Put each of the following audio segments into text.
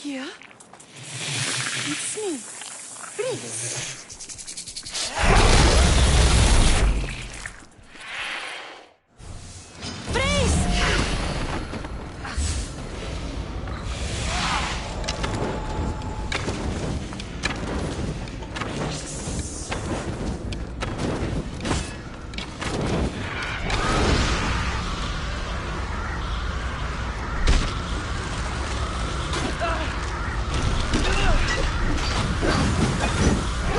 here? It's me. Freeze!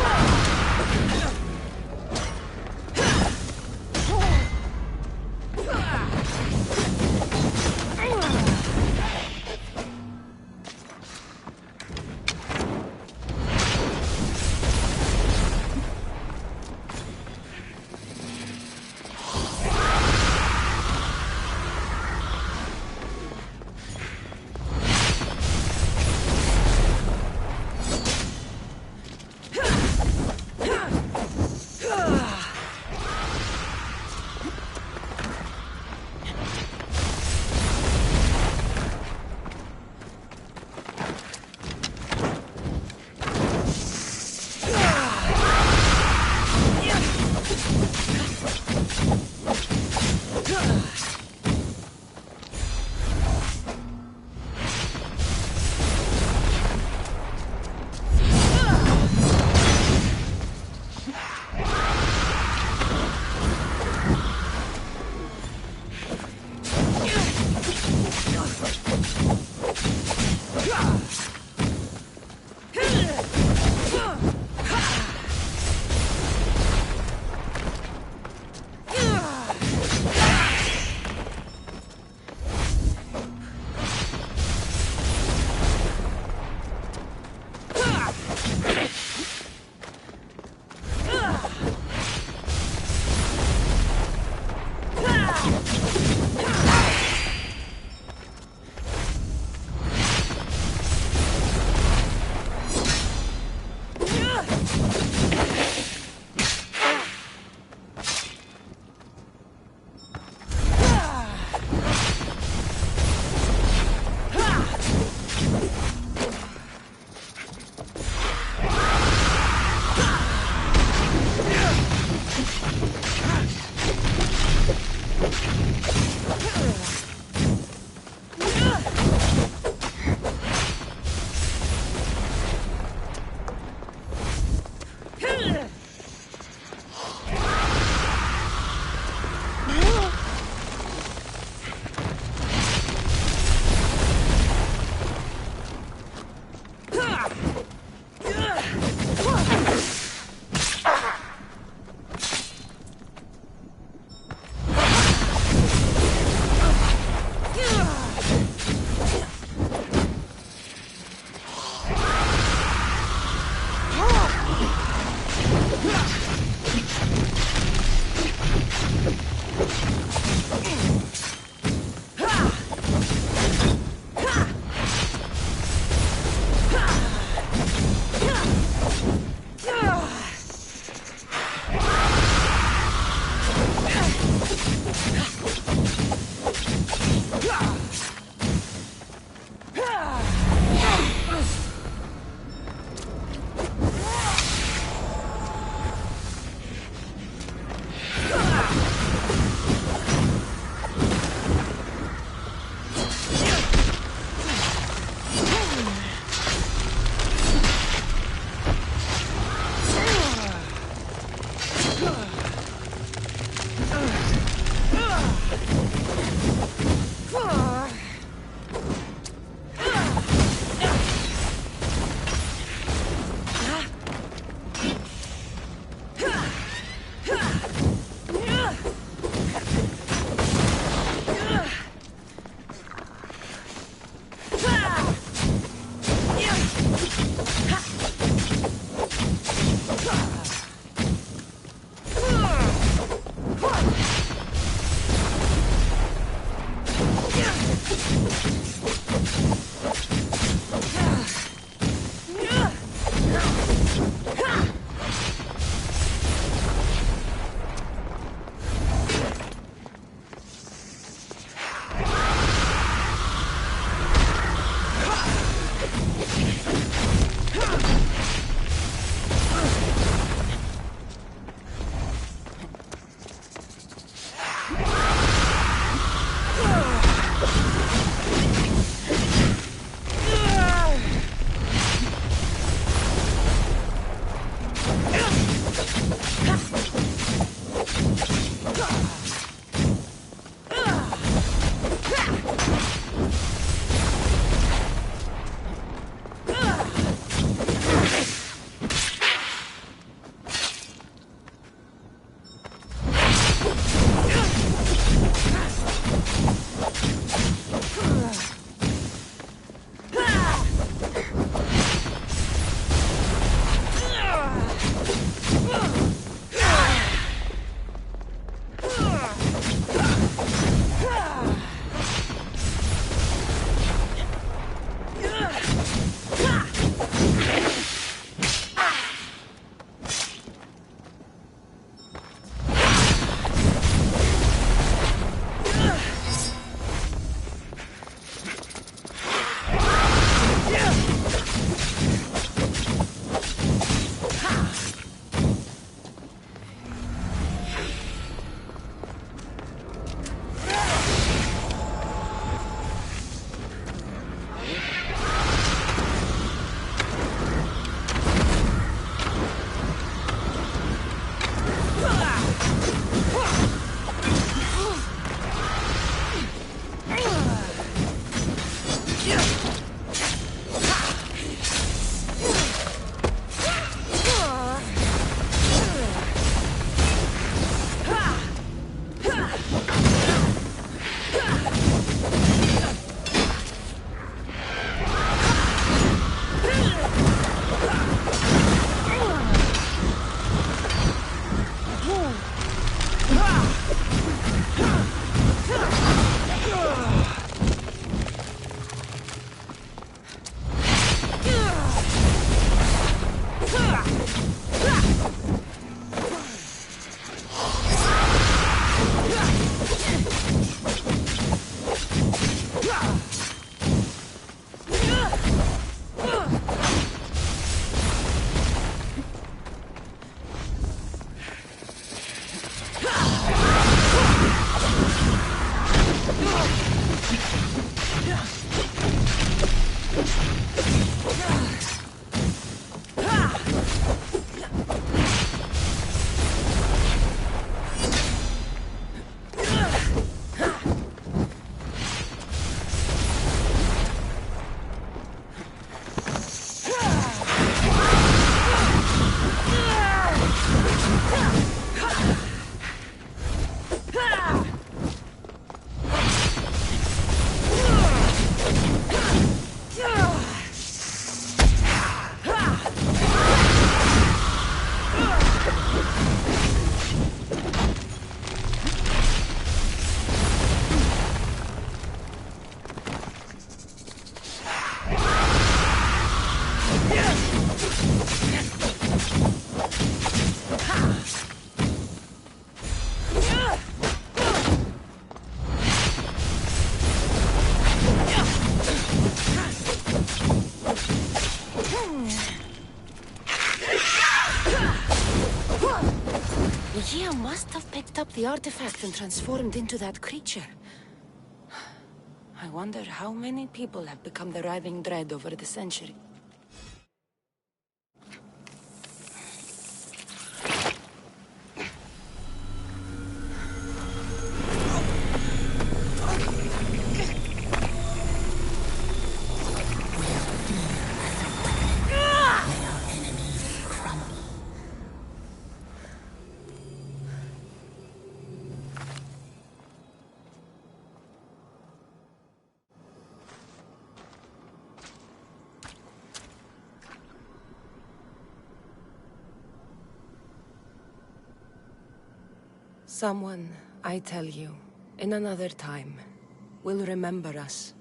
Ah! the artifact and transformed into that creature. I wonder how many people have become the writhing dread over the century. Someone, I tell you, in another time, will remember us.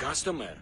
customer.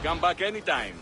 Come back anytime.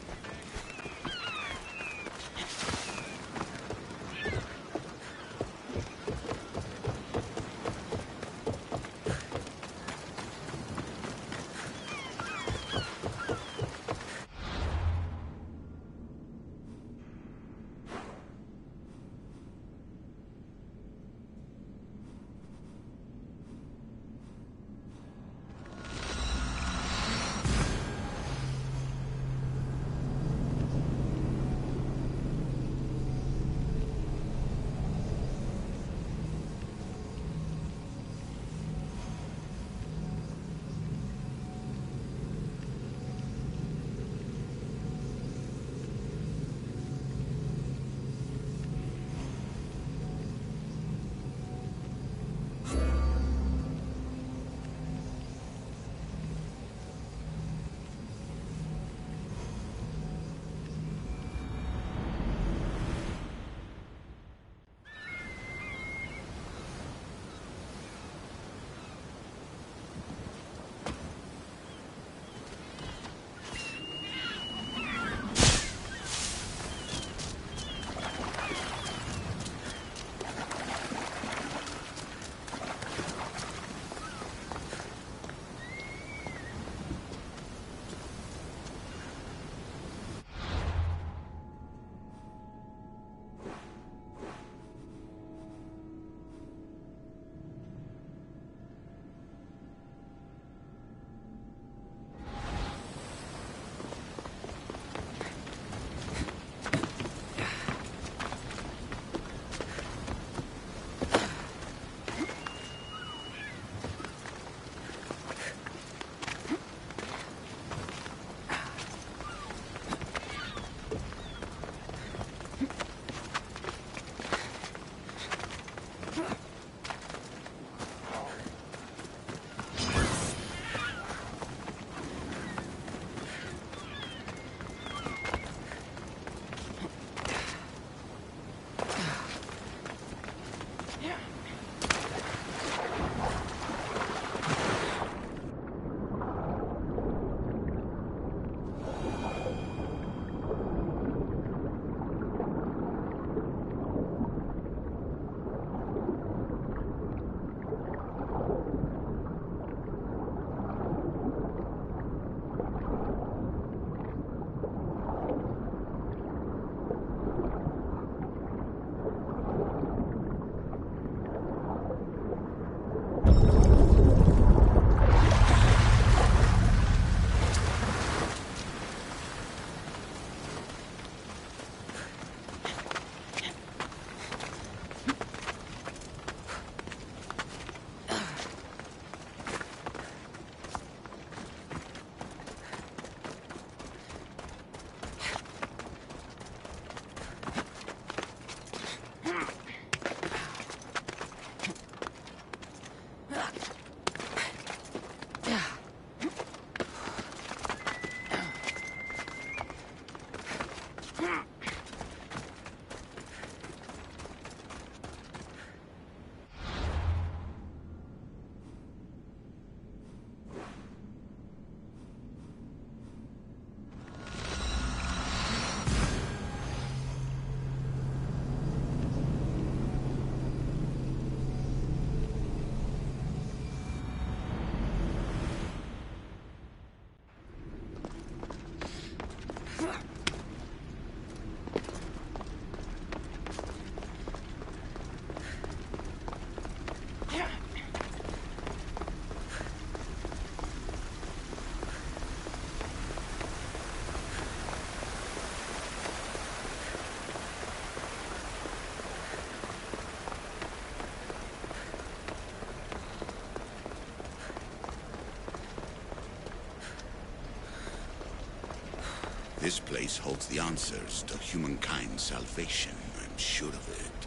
This place holds the answers to humankind's salvation, I'm sure of it.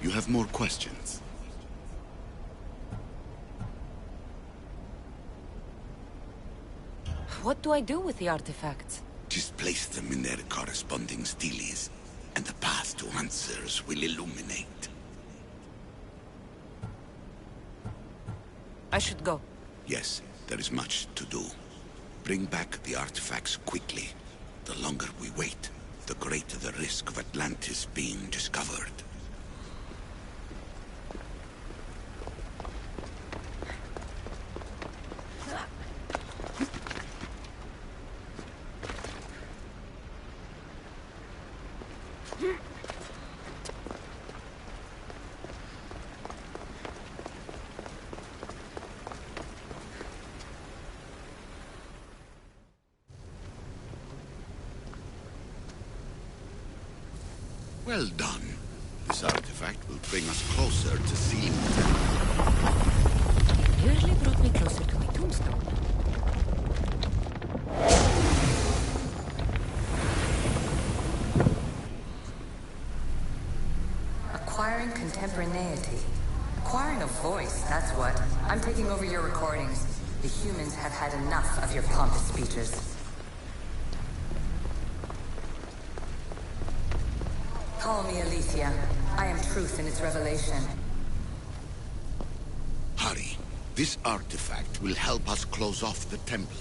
You have more questions? What do I do with the artifacts? Just place them in their corresponding steles, and the path to answers will illuminate. I should go. Yes, there is much to do. Bring back the artifacts quickly. The longer we wait, the greater the risk of Atlantis being discovered. Well done. This artifact will bring us closer to sealing the temple. You nearly brought me closer to my tombstone. Acquiring contemporaneity. Acquiring a voice, that's what. I'm taking over your recordings. The humans have had enough of your pompous speeches. Call me Alicia. I am truth in its revelation. Hurry. This artifact will help us close off the temple.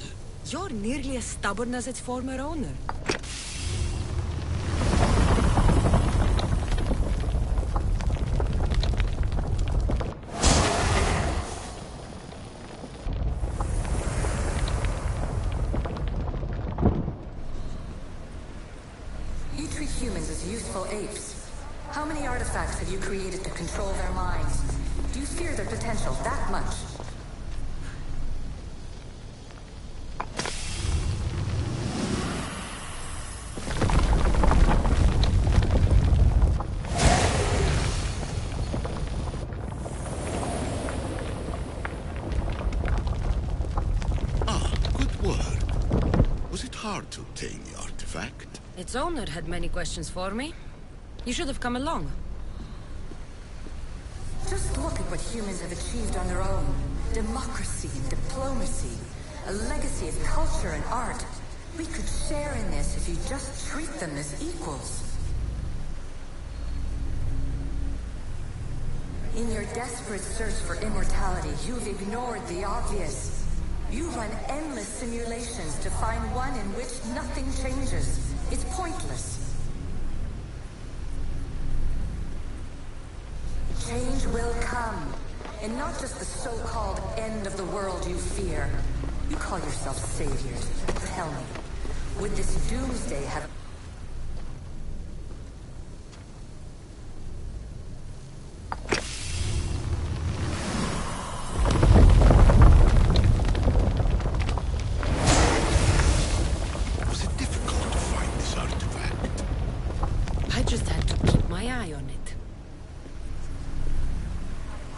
You're nearly as stubborn as its former owner. You treat humans as useful apes. How many artifacts have you created to control their minds? Do you fear their potential that much? Ah, good work. Was it hard to obtain the artifact? Its owner had many questions for me. You should have come along. Just look at what humans have achieved on their own. Democracy and diplomacy. A legacy of culture and art. We could share in this if you just treat them as equals. In your desperate search for immortality, you've ignored the obvious. You run endless simulations to find one in which nothing changes. It's pointless. Change will come, and not just the so-called end of the world you fear. You call yourself saviors. Tell me, would this doomsday have... Was it difficult to find this artifact? I just had to keep my eye on it.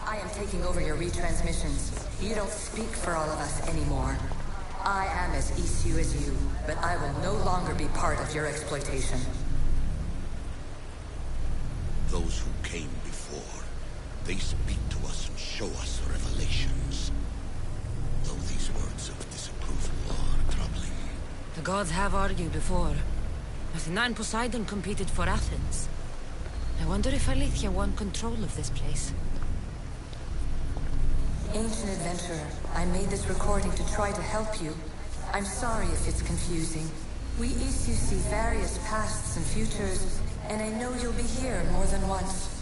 I am taking over your retransmissions. You don't speak for all of us anymore. I am as issue as you, but I will no longer be part of your exploitation. Those who came before, they speak to us and show us revelations. Though these words of disapproval are troubling. The gods have argued before. Athena and Poseidon competed for Athens. I wonder if Aletheia won control of this place. Ancient adventurer, I made this recording to try to help you. I'm sorry if it's confusing. We issue see various pasts and futures, and I know you'll be here more than once.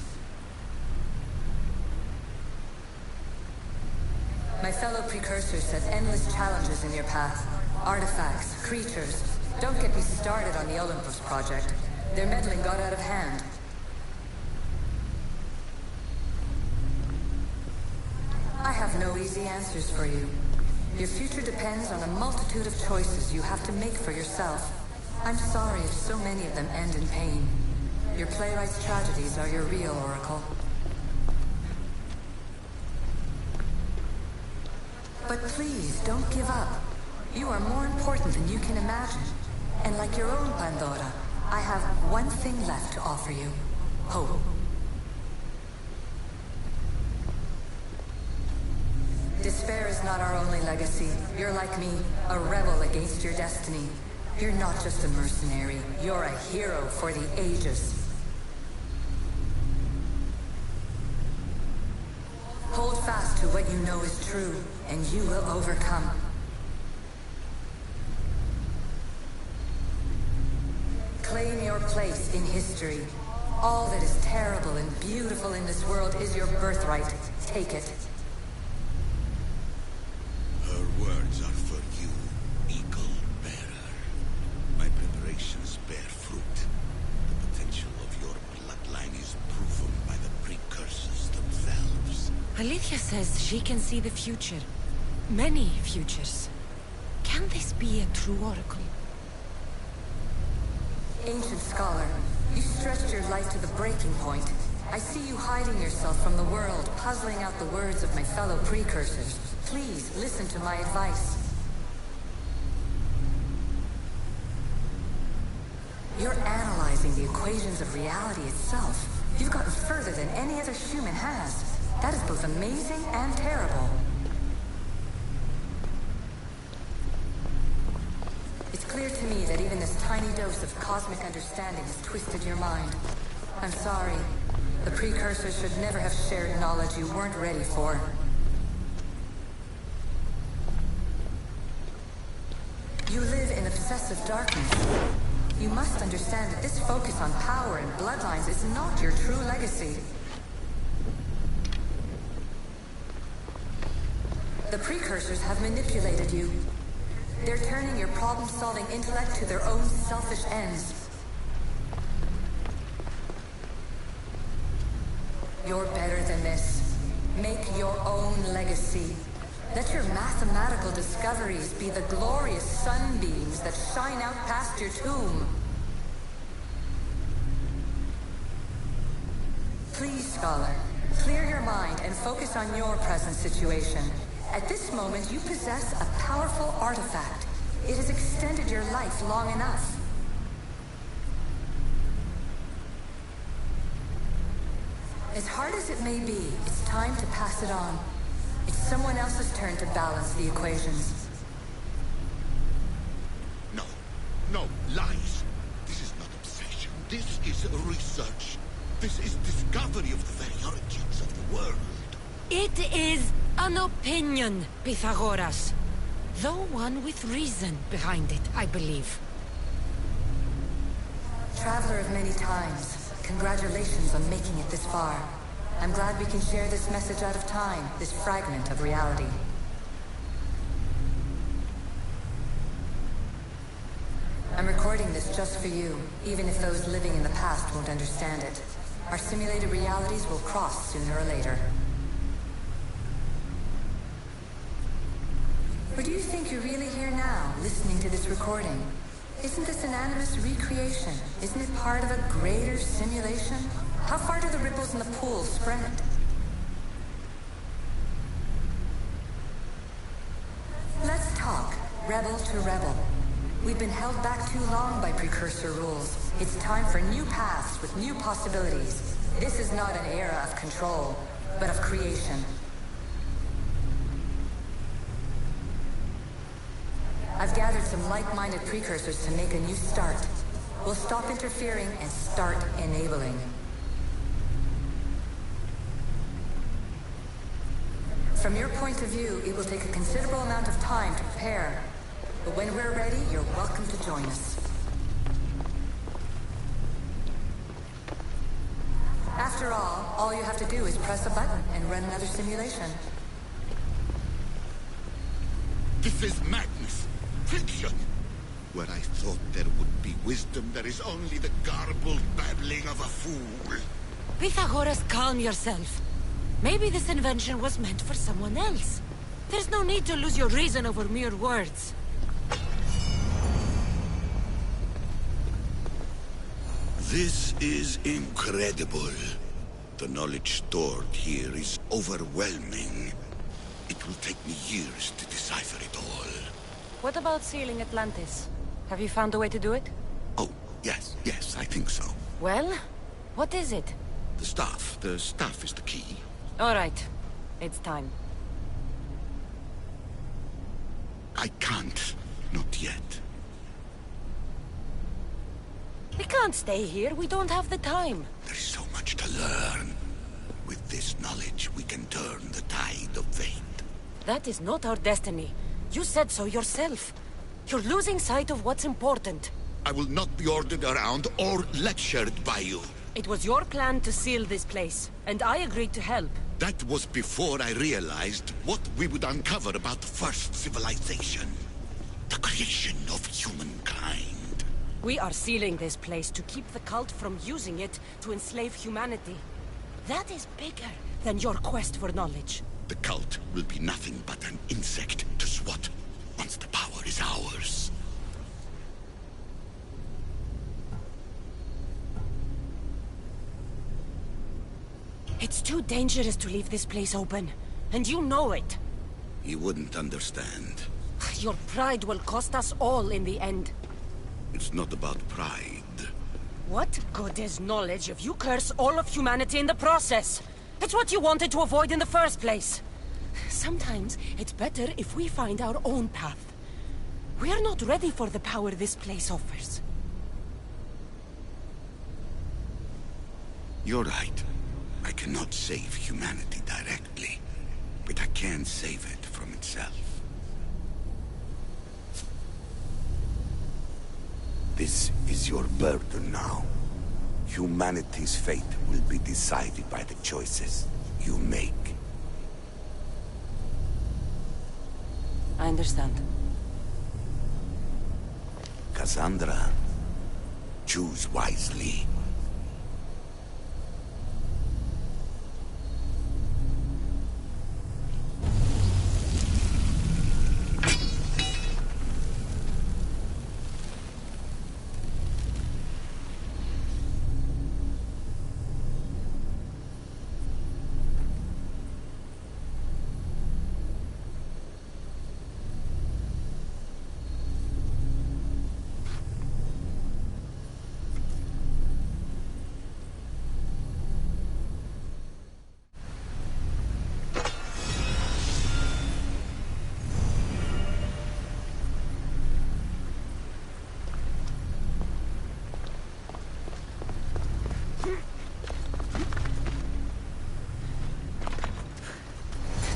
My fellow precursors set endless challenges in your path. Artifacts, creatures. Don't get me started on the Olympus project. Their meddling got out of hand. I have no easy answers for you. Your future depends on a multitude of choices you have to make for yourself. I'm sorry if so many of them end in pain. Your playwright's tragedies are your real oracle. But please, don't give up. You are more important than you can imagine. And like your own Pandora, I have one thing left to offer you. Hope. Despair is not our only legacy. You're like me, a rebel against your destiny. You're not just a mercenary, you're a hero for the ages. Hold fast to what you know is true, and you will overcome. Claim your place in history. All that is terrible and beautiful in this world is your birthright. Take it. Her words are for you, Eagle Bearer. My preparations bear fruit. The potential of your bloodline is proven by the precursors themselves. Alethea says she can see the future. Many futures. Can this be a true oracle? Ancient scholar, you stretched your life to the breaking point. I see you hiding yourself from the world, puzzling out the words of my fellow precursors. Please, listen to my advice. You're analyzing the equations of reality itself. You've gotten further than any other human has. That is both amazing and terrible. It's clear to me that even this tiny dose of cosmic understanding has twisted your mind. I'm sorry. The precursors should never have shared knowledge you weren't ready for. You live in obsessive darkness. You must understand that this focus on power and bloodlines is not your true legacy. The precursors have manipulated you. They're turning your problem-solving intellect to their own selfish ends. You're better than this. Make your own legacy. Let your mathematical discoveries be the glorious sunbeams that shine out past your tomb. Please, scholar, clear your mind and focus on your present situation. At this moment, you possess a powerful artifact. It has extended your life long enough. As hard as it may be, it's time to pass it on. It's someone else's turn to balance the equations. No, no, lies. This is not obsession. This is research. This is discovery of the very origins of the world. It is an opinion, Pythagoras. Though one with reason behind it, I believe. Traveler of many times, congratulations on making it this far. I'm glad we can share this message out of time, this fragment of reality. I'm recording this just for you, even if those living in the past won't understand it. Our simulated realities will cross sooner or later. Or do you think you're really here now, listening to this recording? Isn't this an animus recreation? Isn't it part of a greater simulation? How far do the ripples in the pool spread? Let's talk, rebel to rebel. We've been held back too long by precursor rules. It's time for new paths with new possibilities. This is not an era of control, but of creation. I've gathered some like-minded precursors to make a new start. We'll stop interfering and start enabling. From your point of view, it will take a considerable amount of time to prepare. But when we're ready, you're welcome to join us. After all you have to do is press a button and run another simulation. This is madness. Fiction. Where I thought there would be wisdom, there is only the garbled babbling of a fool. Pythagoras, calm yourself. Maybe this invention was meant for someone else. There's no need to lose your reason over mere words. This is incredible. The knowledge stored here is overwhelming. It will take me years to decipher it all. What about sealing Atlantis? Have you found a way to do it? Oh, yes, I think so. Well, what is it? The staff is the key. All right. It's time. I can't. Not yet. We can't stay here. We don't have the time. There's so much to learn. With this knowledge, we can turn the tide of fate. That is not our destiny. You said so yourself. You're losing sight of what's important. I will not be ordered around or lectured by you. It was your plan to seal this place, and I agreed to help. That was before I realized what we would uncover about the first civilization. The creation of humankind. We are sealing this place to keep the cult from using it to enslave humanity. That is bigger than your quest for knowledge. The cult will be nothing but an insect to swat once the power is ours. It's too dangerous to leave this place open, and you know it. You wouldn't understand. Your pride will cost us all in the end. It's not about pride. What good is knowledge if you curse all of humanity in the process? It's what you wanted to avoid in the first place. Sometimes it's better if we find our own path. We are not ready for the power this place offers. You're right. I cannot save humanity directly, but I can save it from itself. This is your burden now. Humanity's fate will be decided by the choices you make. I understand. Cassandra, choose wisely.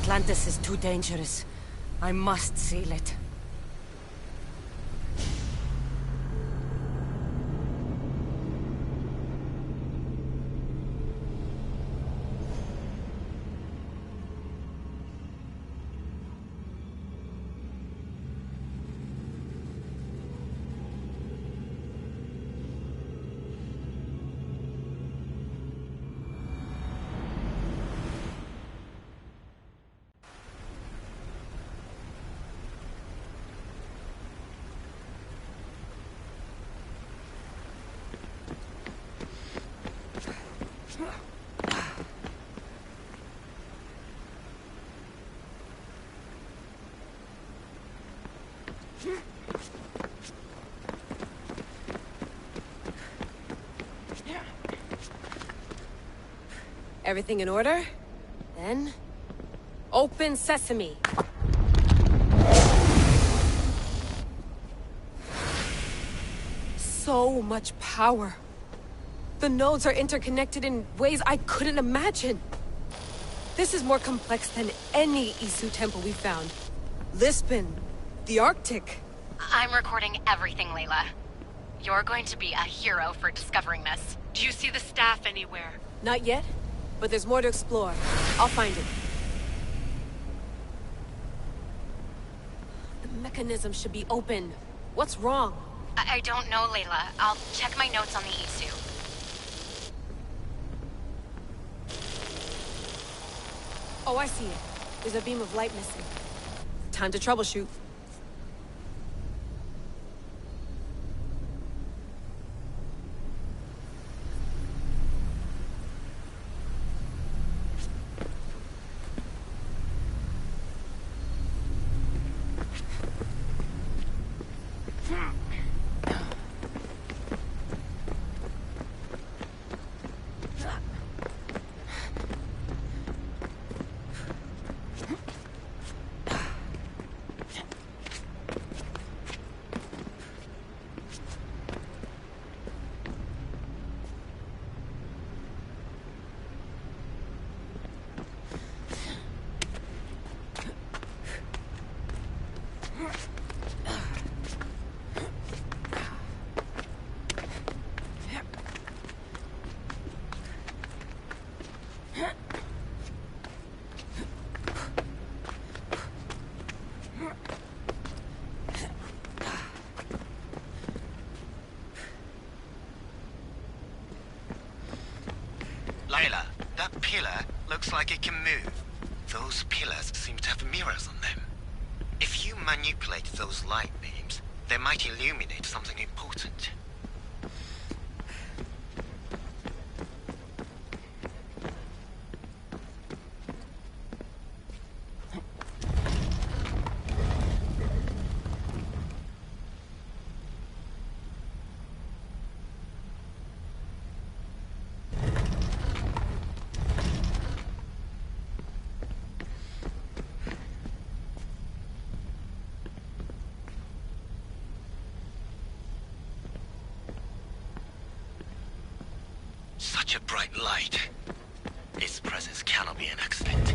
Atlantis is too dangerous. I must seal it. Everything in order? Then... open sesame. So much power. The nodes are interconnected in ways I couldn't imagine. This is more complex than any Isu temple we found. Lisbon, the Arctic. I'm recording everything, Layla. You're going to be a hero for discovering this. Do you see the staff anywhere? Not yet, but there's more to explore. I'll find it. The mechanism should be open. What's wrong? I don't know, Layla. I'll check my notes on the Isu. Oh, I see it. There's a beam of light missing. Time to troubleshoot. pillar looks like it can move. Those pillars seem to have mirrors on them. If you manipulate those light beams, they might illuminate something important. Such a bright light. Its presence cannot be an accident.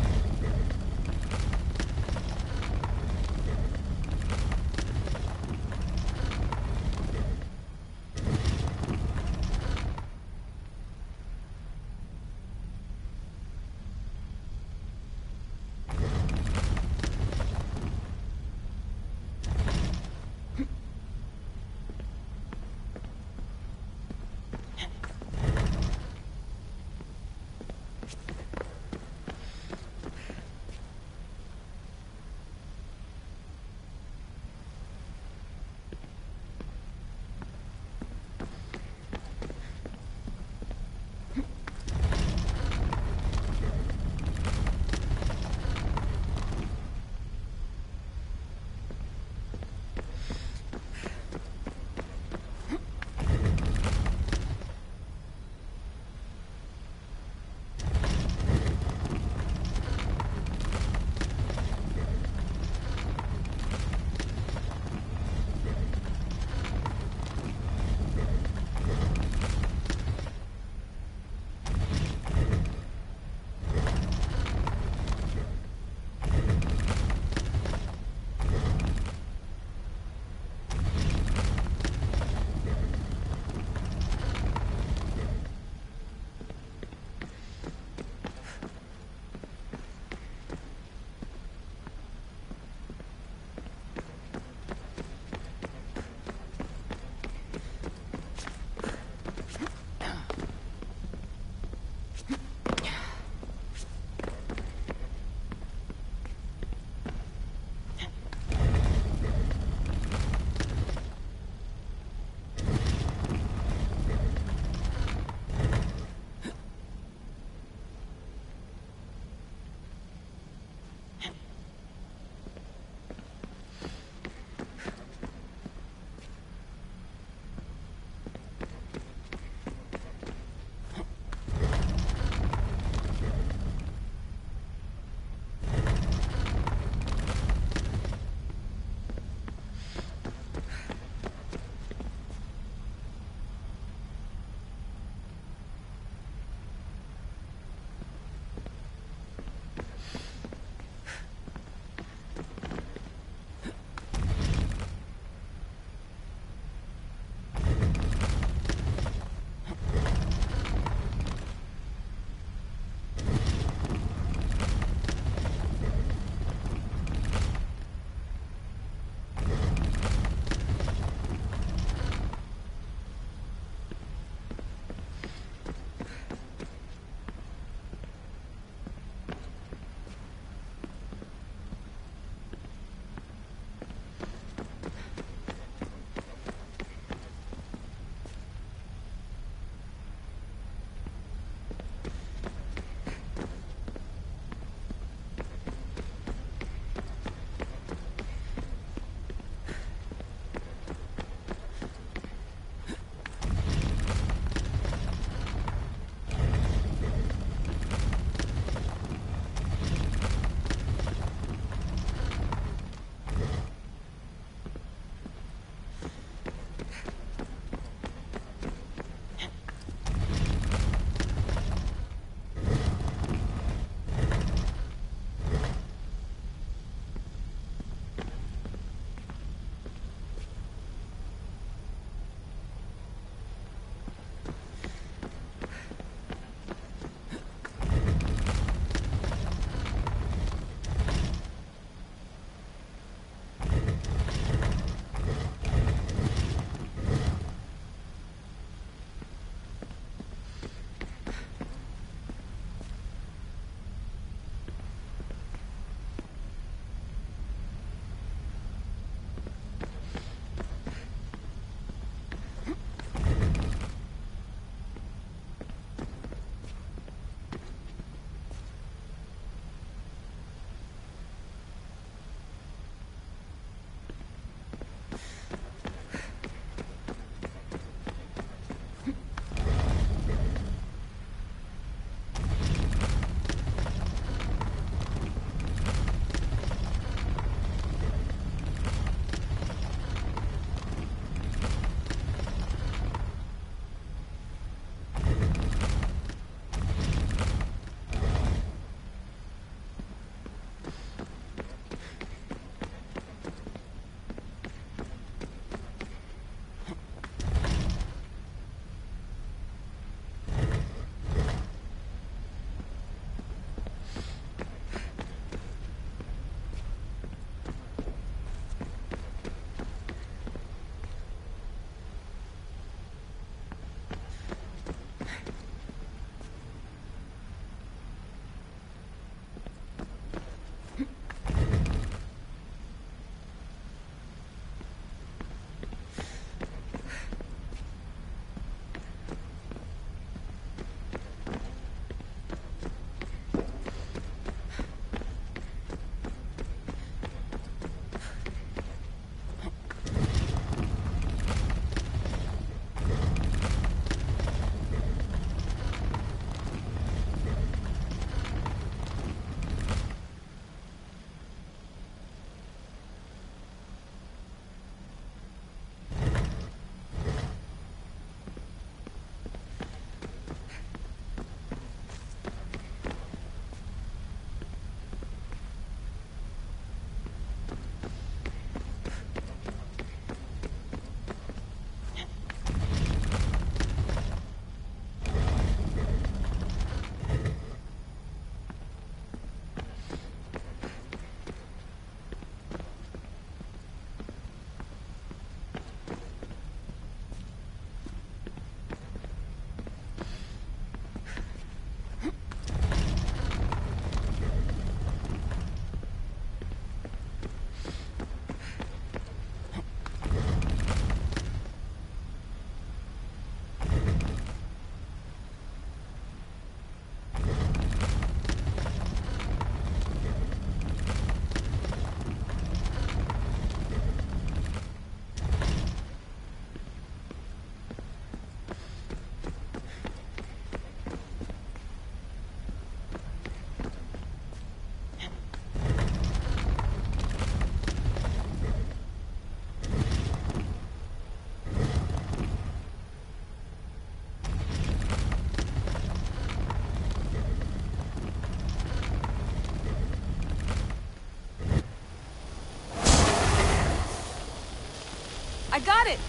I got it!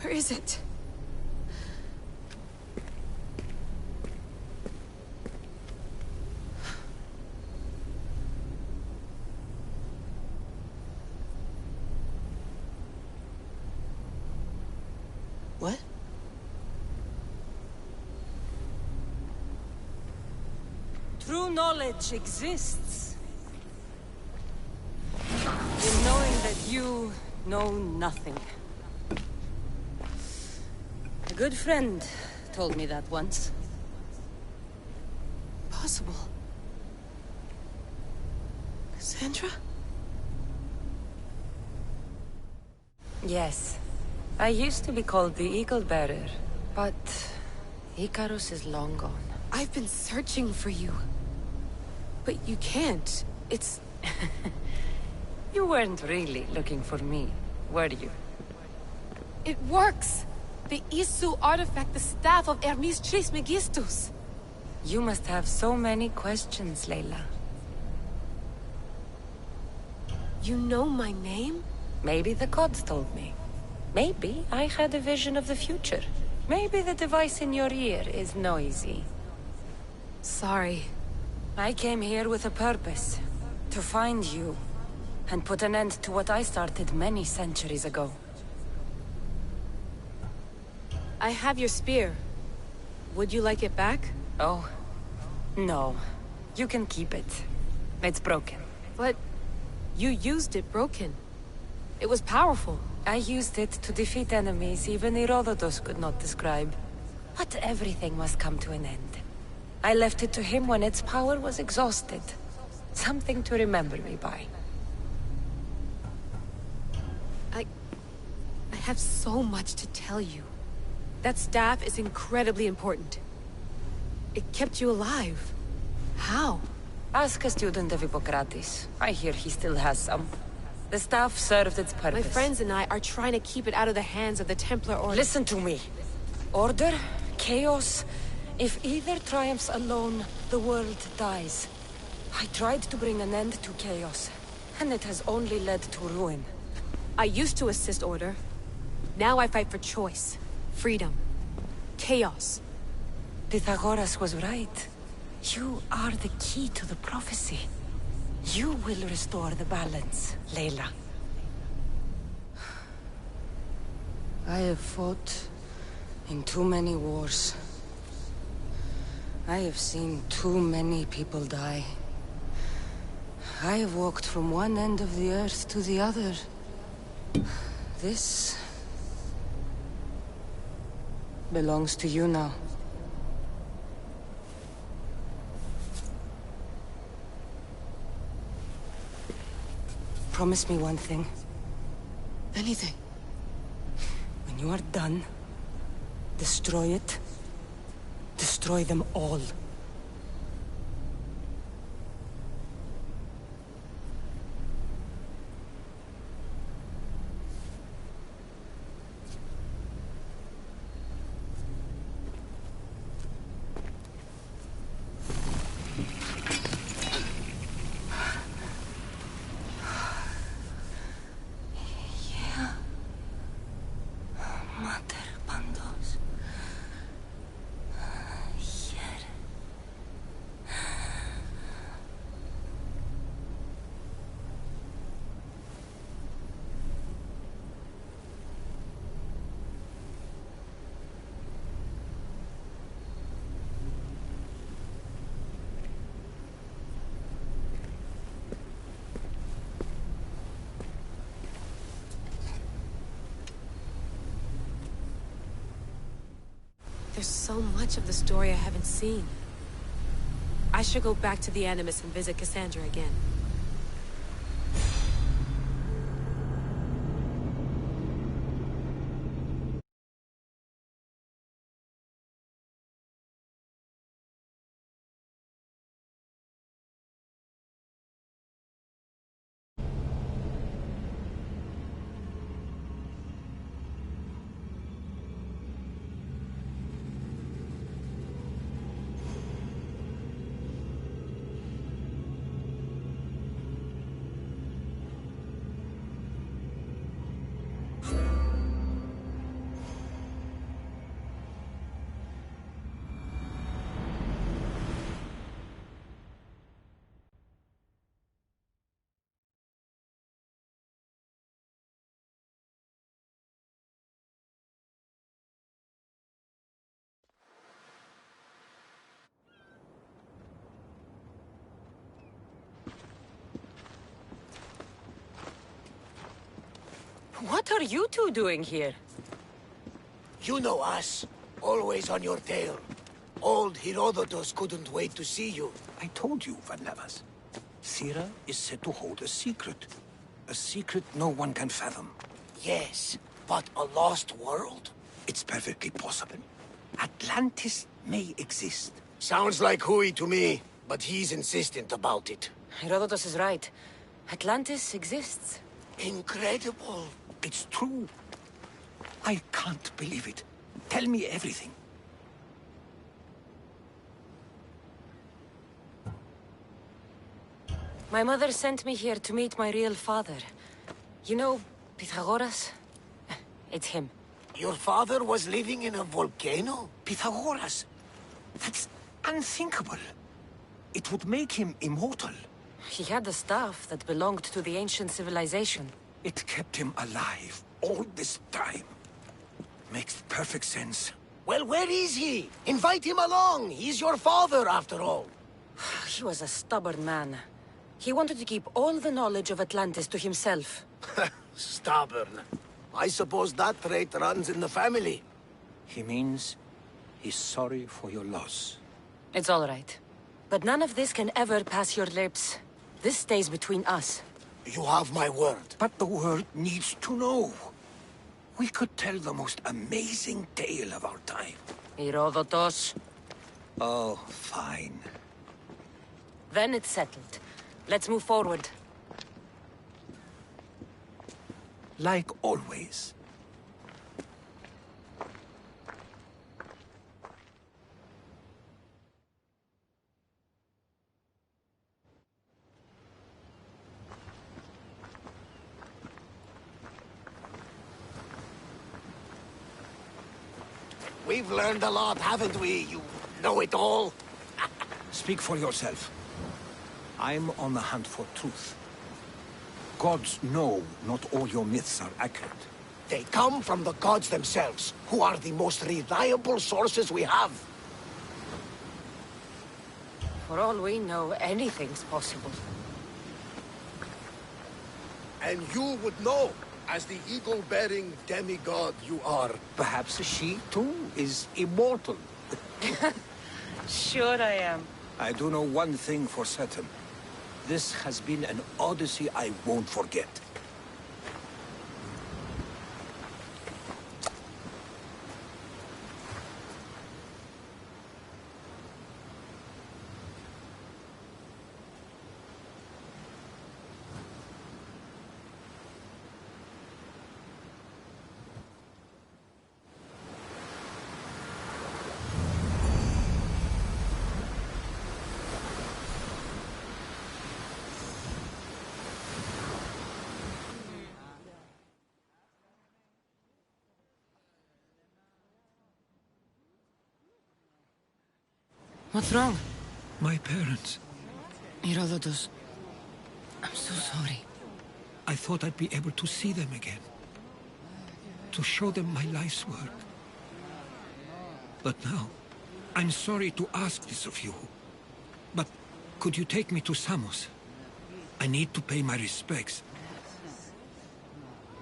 Where is it? What? True knowledge exists in knowing that you know nothing. A good friend told me that once. Possible. Cassandra? Yes. I used to be called the Eagle Bearer, but Icarus is long gone. I've been searching for you. But you can't. It's... You weren't really looking for me, were you? It works! The Isu artifact, the staff of Hermes Trismegistus. You must have so many questions, Layla. You know my name? Maybe the gods told me. Maybe I had a vision of the future. Maybe the device in your ear is noisy. Sorry. I came here with a purpose. To find you. And put an end to what I started many centuries ago. I have your spear. Would you like it back? Oh. No. You can keep it. It's broken. But... you used it broken. It was powerful. I used it to defeat enemies even Herodotus could not describe. But everything must come to an end. I left it to him when its power was exhausted. Something to remember me by. I have so much to tell you. That staff is incredibly important. It kept you alive. How? Ask a student of Hippocrates. I hear he still has some. The staff served its purpose. My friends and I are trying to keep it out of the hands of the Templar Order. Listen to me. Order, chaos. If either triumphs alone, the world dies. I tried to bring an end to chaos, and it has only led to ruin. I used to assist Order. Now I fight for choice, freedom, chaos. Pythagoras was right. You are the key to the prophecy. You will restore the balance, Layla. I have fought in too many wars. I have seen too many people die. I have walked from one end of the earth to the other. This belongs to you now. Promise me one thing. Anything. When you are done, destroy it. Destroy them all. There's so much of the story I haven't seen. I should go back to the Animus and visit Cassandra again. What are you two doing here? You know us. Always on your tail. Old Herodotus couldn't wait to see you. I told you, Varnavas. Thera is said to hold a secret. A secret no one can fathom. Yes, but a lost world? It's perfectly possible. Atlantis may exist. Sounds like Hui to me, but he's insistent about it. Herodotus is right. Atlantis exists. Incredible. It's true. I can't believe it. Tell me everything. My mother sent me here to meet my real father. You know, Pythagoras? It's him. Your father was living in a volcano? Pythagoras? That's unthinkable. It would make him immortal. He had the staff that belonged to the ancient civilization. It kept him alive all this time. Makes perfect sense. Well, where is he? Invite him along. He's your father, after all. He was a stubborn man. He wanted to keep all the knowledge of Atlantis to himself. Stubborn. I suppose that trait runs in the family. He means he's sorry for your loss. It's all right. But none of this can ever pass your lips. This stays between us. You have my word. But the world needs to know. We could tell the most amazing tale of our time. Herodotus. Oh, fine. Then it's settled. Let's move forward. Like always. We've learned a lot, haven't we, you know-it-all? Speak for yourself. I'm on the hunt for truth. Gods know not all your myths are accurate. They come from the gods themselves, who are the most reliable sources we have. For all we know, anything's possible. And you would know, as the eagle-bearing demigod you are. Perhaps she, too, is immortal. Sure I am. I do know one thing for certain. This has been an Odyssey I won't forget. What's wrong? My parents. Herodotus. I'm so sorry. I thought I'd be able to see them again. To show them my life's work. But now, I'm sorry to ask this of you. But could you take me to Samos? I need to pay my respects.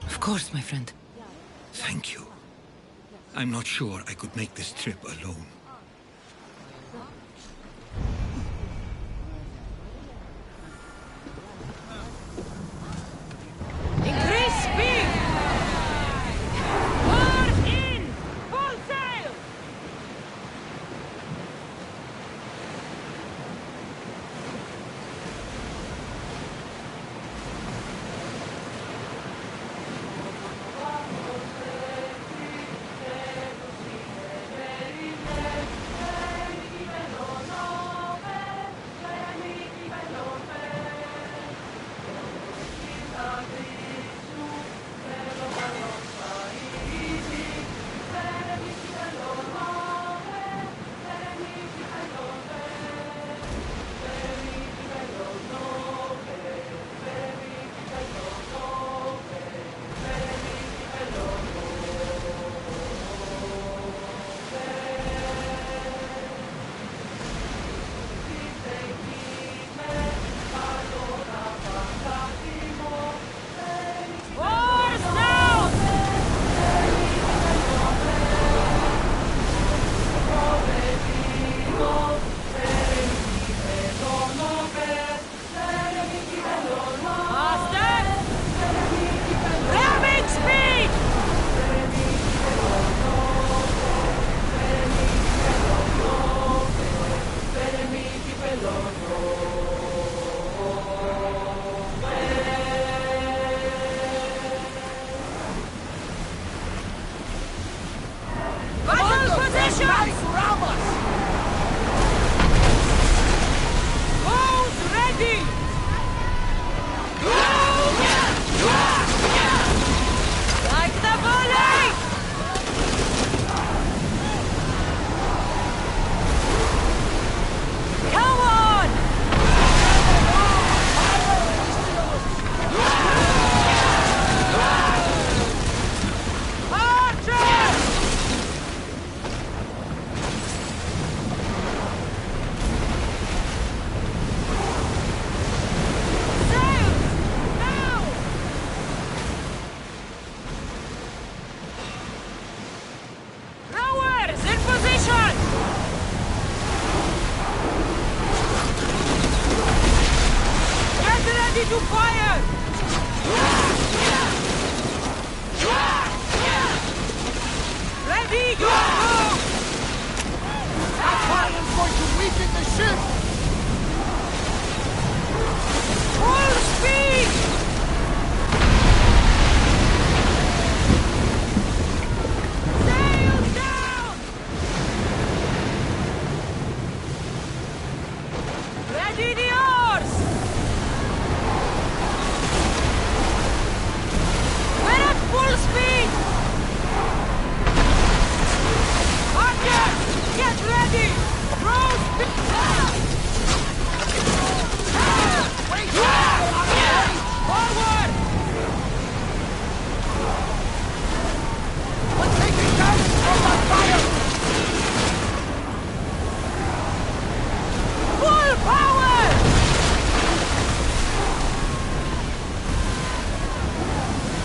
Of course, my friend. Thank you. I'm not sure I could make this trip alone. Increase speed! Forward in! Full sail! Ready the oars! We're at full speed! Archer, get ready! Row speed! Wait! Forward! We're taking damage from that fire! Full power!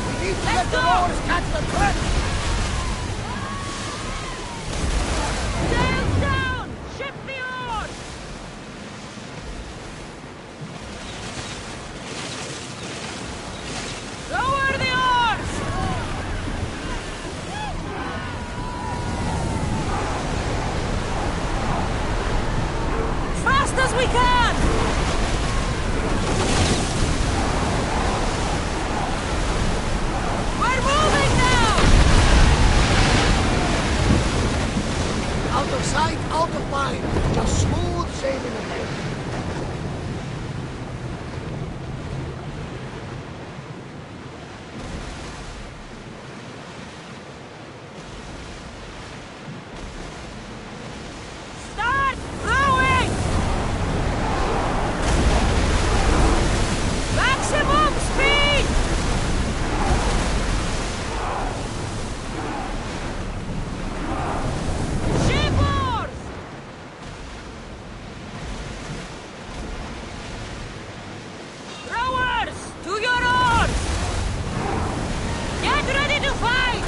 We need to let the oars catch the threat! Sails down! Ship the oars! Lower the oars! Fast as we can! We're moving now! Out of sight, out of mind. Just smooth sailing ahead. Start rowing! Maximum speed! Shipboard! Rowers, to your oars! Get ready to fight!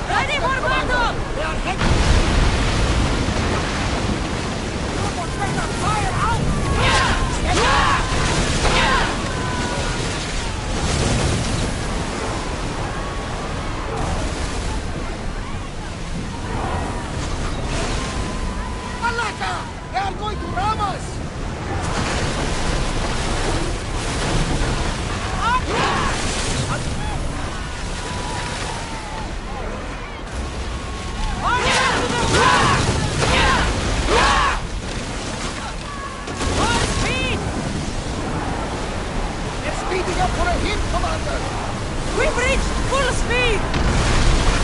Ready for battle! They are heading! Fire out! Malaka! They are going to ram us! They're speeding up for a hit, Commander! We've reached full speed!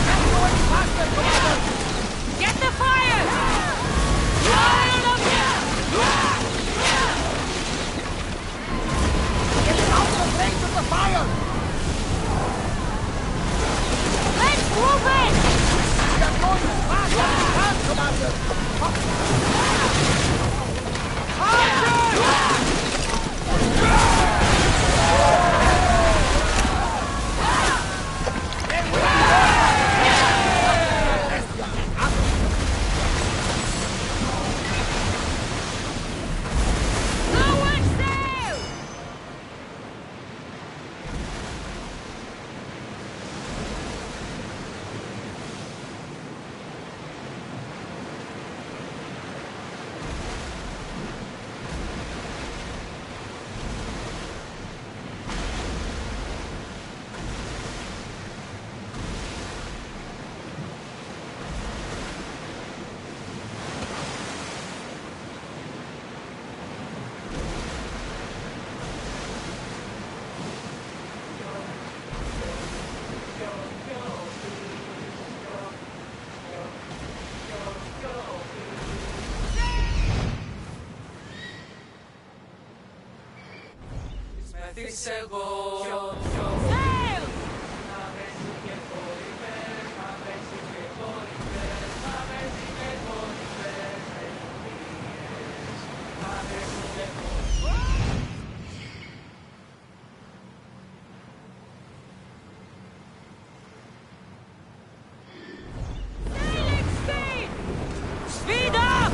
Can't go any faster, Commander! Get the fire! Get it out of the range of the fire! Let's move it! We are going as fast as we can, Commander! Lower sail! Sail! Sailing speed! Speed up!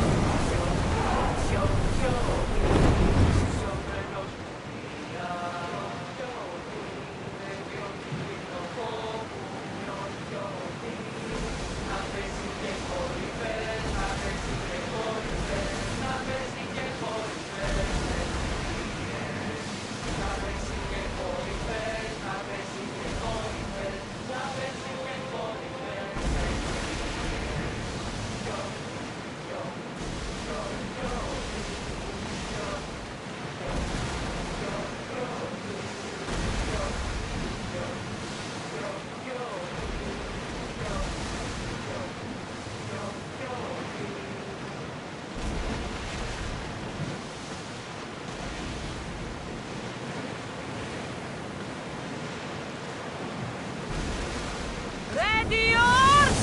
Meteors!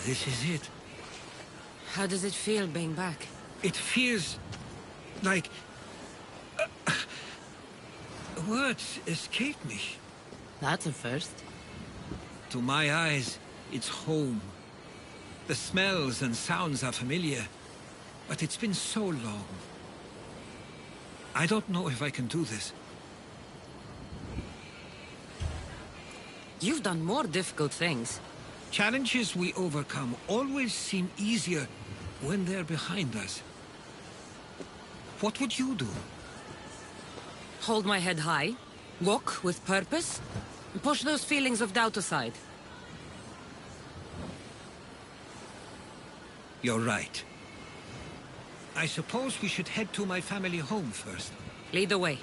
This is it. How does it feel being back? It feels like... words escape me. That's a first. To my eyes, it's home. The smells and sounds are familiar, but it's been so long. I don't know if I can do this. You've done more difficult things. Challenges we overcome always seem easier when they're behind us. What would you do? Hold my head high, walk with purpose, and push those feelings of doubt aside. You're right. I suppose we should head to my family home first. Lead the way.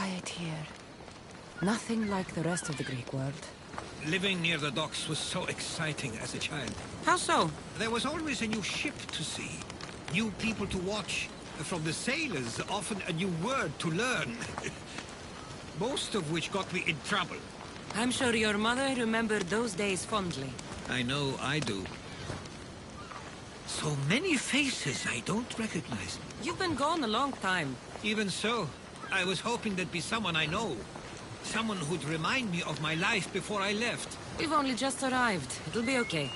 quiet here. Nothing like the rest of the Greek world. Living near the docks was so exciting as a child. How so? There was always a new ship to see, new people to watch. From the sailors, often a new word to learn. Most of which got me in trouble. I'm sure your mother remembered those days fondly. I know I do. So many faces I don't recognize. You've been gone a long time. Even so, I was hoping there'd be someone I know. Someone who'd remind me of my life before I left. We've only just arrived. It'll be okay.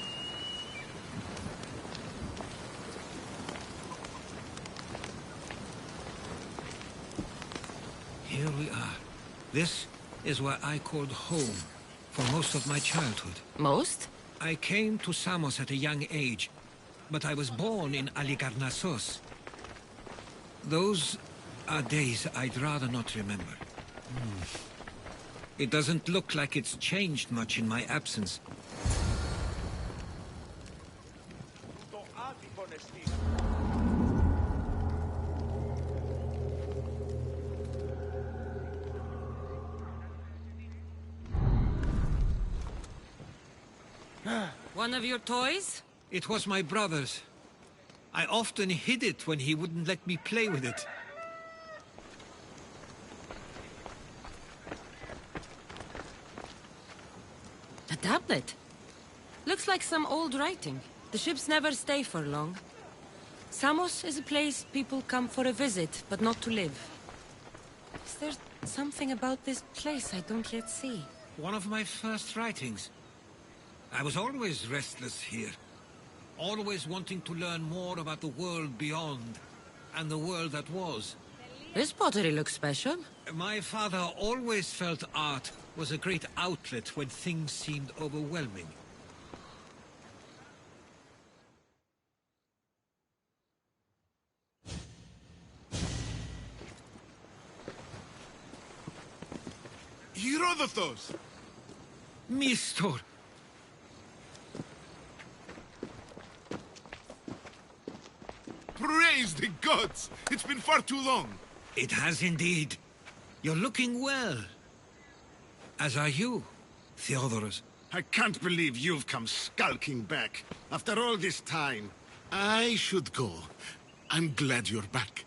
Here we are. This is where I called home for most of my childhood. Most? I came to Samos at a young age, but I was born in Aligarnassos. Those are days I'd rather not remember. It doesn't look like it's changed much in my absence. One of your toys? It was my brother's. I often hid it when he wouldn't let me play with it. A tablet? Looks like some old writing. The ships never stay for long. Samos is a place people come for a visit, but not to live. Is there something about this place I don't yet see? One of my first writings. I was always restless here. Always wanting to learn more about the world beyond, and the world that was. This pottery looks special. My father always felt art was a great outlet when things seemed overwhelming. Herodotus! Mistor! Praise the gods! It's been far too long. It has indeed. You're looking well. As are you, Theodorus. I can't believe you've come skulking back. After all this time. I should go. I'm glad you're back.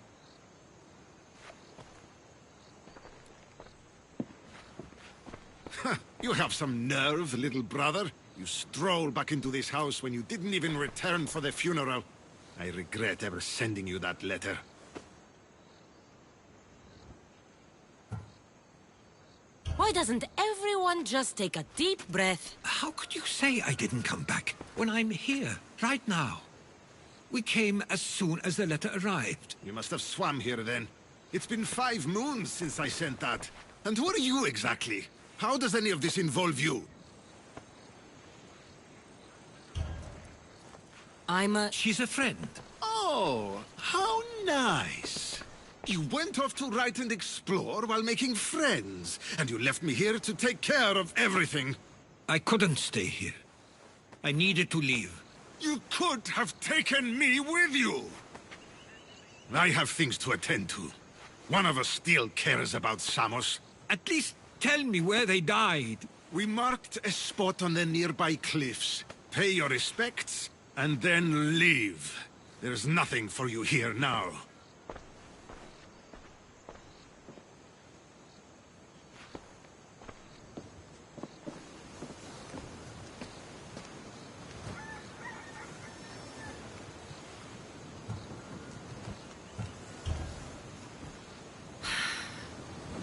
You have some nerve, little brother. You stroll back into this house when you didn't even return for the funeral. I regret ever sending you that letter. Why doesn't everyone just take a deep breath? How could you say I didn't come back when I'm here, right now? We came as soon as the letter arrived. You must have swum here then. It's been 5 moons since I sent that. And who are you exactly? How does any of this involve you? She's a friend. Oh, how nice. You went off to write and explore while making friends, and you left me here to take care of everything. I couldn't stay here. I needed to leave. You could have taken me with you. I have things to attend to. One of us still cares about Samos. At least tell me where they died. We marked a spot on the nearby cliffs. Pay your respects, and then leave. There's nothing for you here now.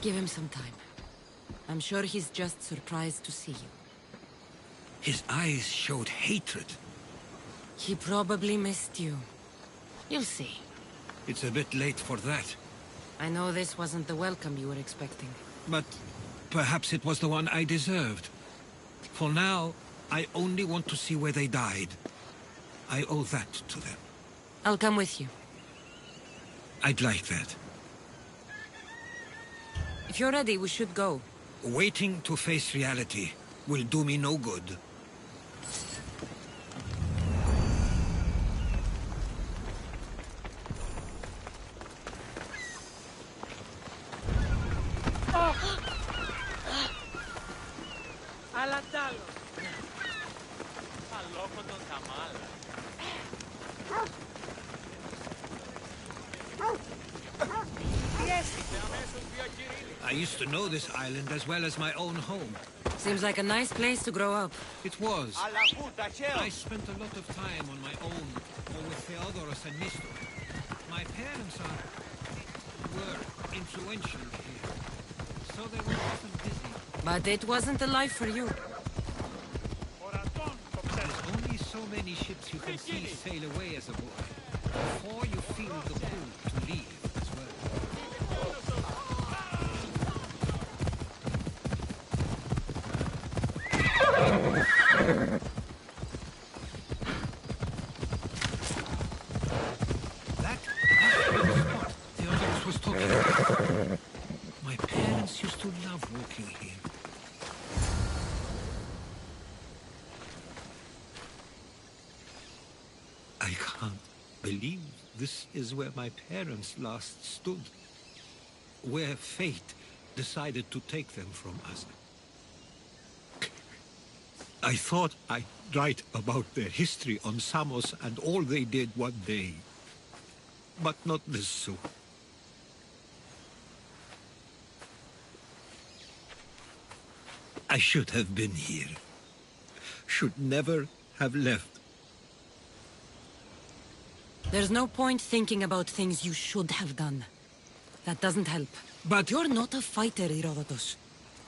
Give him some time. I'm sure he's just surprised to see you. His eyes showed hatred. He probably missed you. You'll see. It's a bit late for that. I know this wasn't the welcome you were expecting. But perhaps it was the one I deserved. For now, I only want to see where they died. I owe that to them. I'll come with you. I'd like that. If you're ready, we should go. Waiting to face reality will do me no good. I used to know this island as well as my own home. Seems like a nice place to grow up. It was. I spent a lot of time on my own, or with Theodoros and Mistor. My parents were influential here, so they were often busy. But it wasn't a life for you. There's only so many ships you can see sail away as a boy, before you feel the pull to leave as well. That's the spot Theodoros was talking about. My parents used to love walking here. I can't believe this is where my parents last stood. Where fate decided to take them from us. I thought I'd write about their history on Samos and all they did one day. But not this soon. I should have been here. Should never have left. There's no point thinking about things you should have done. That doesn't help. But You're not a fighter, Herodotus.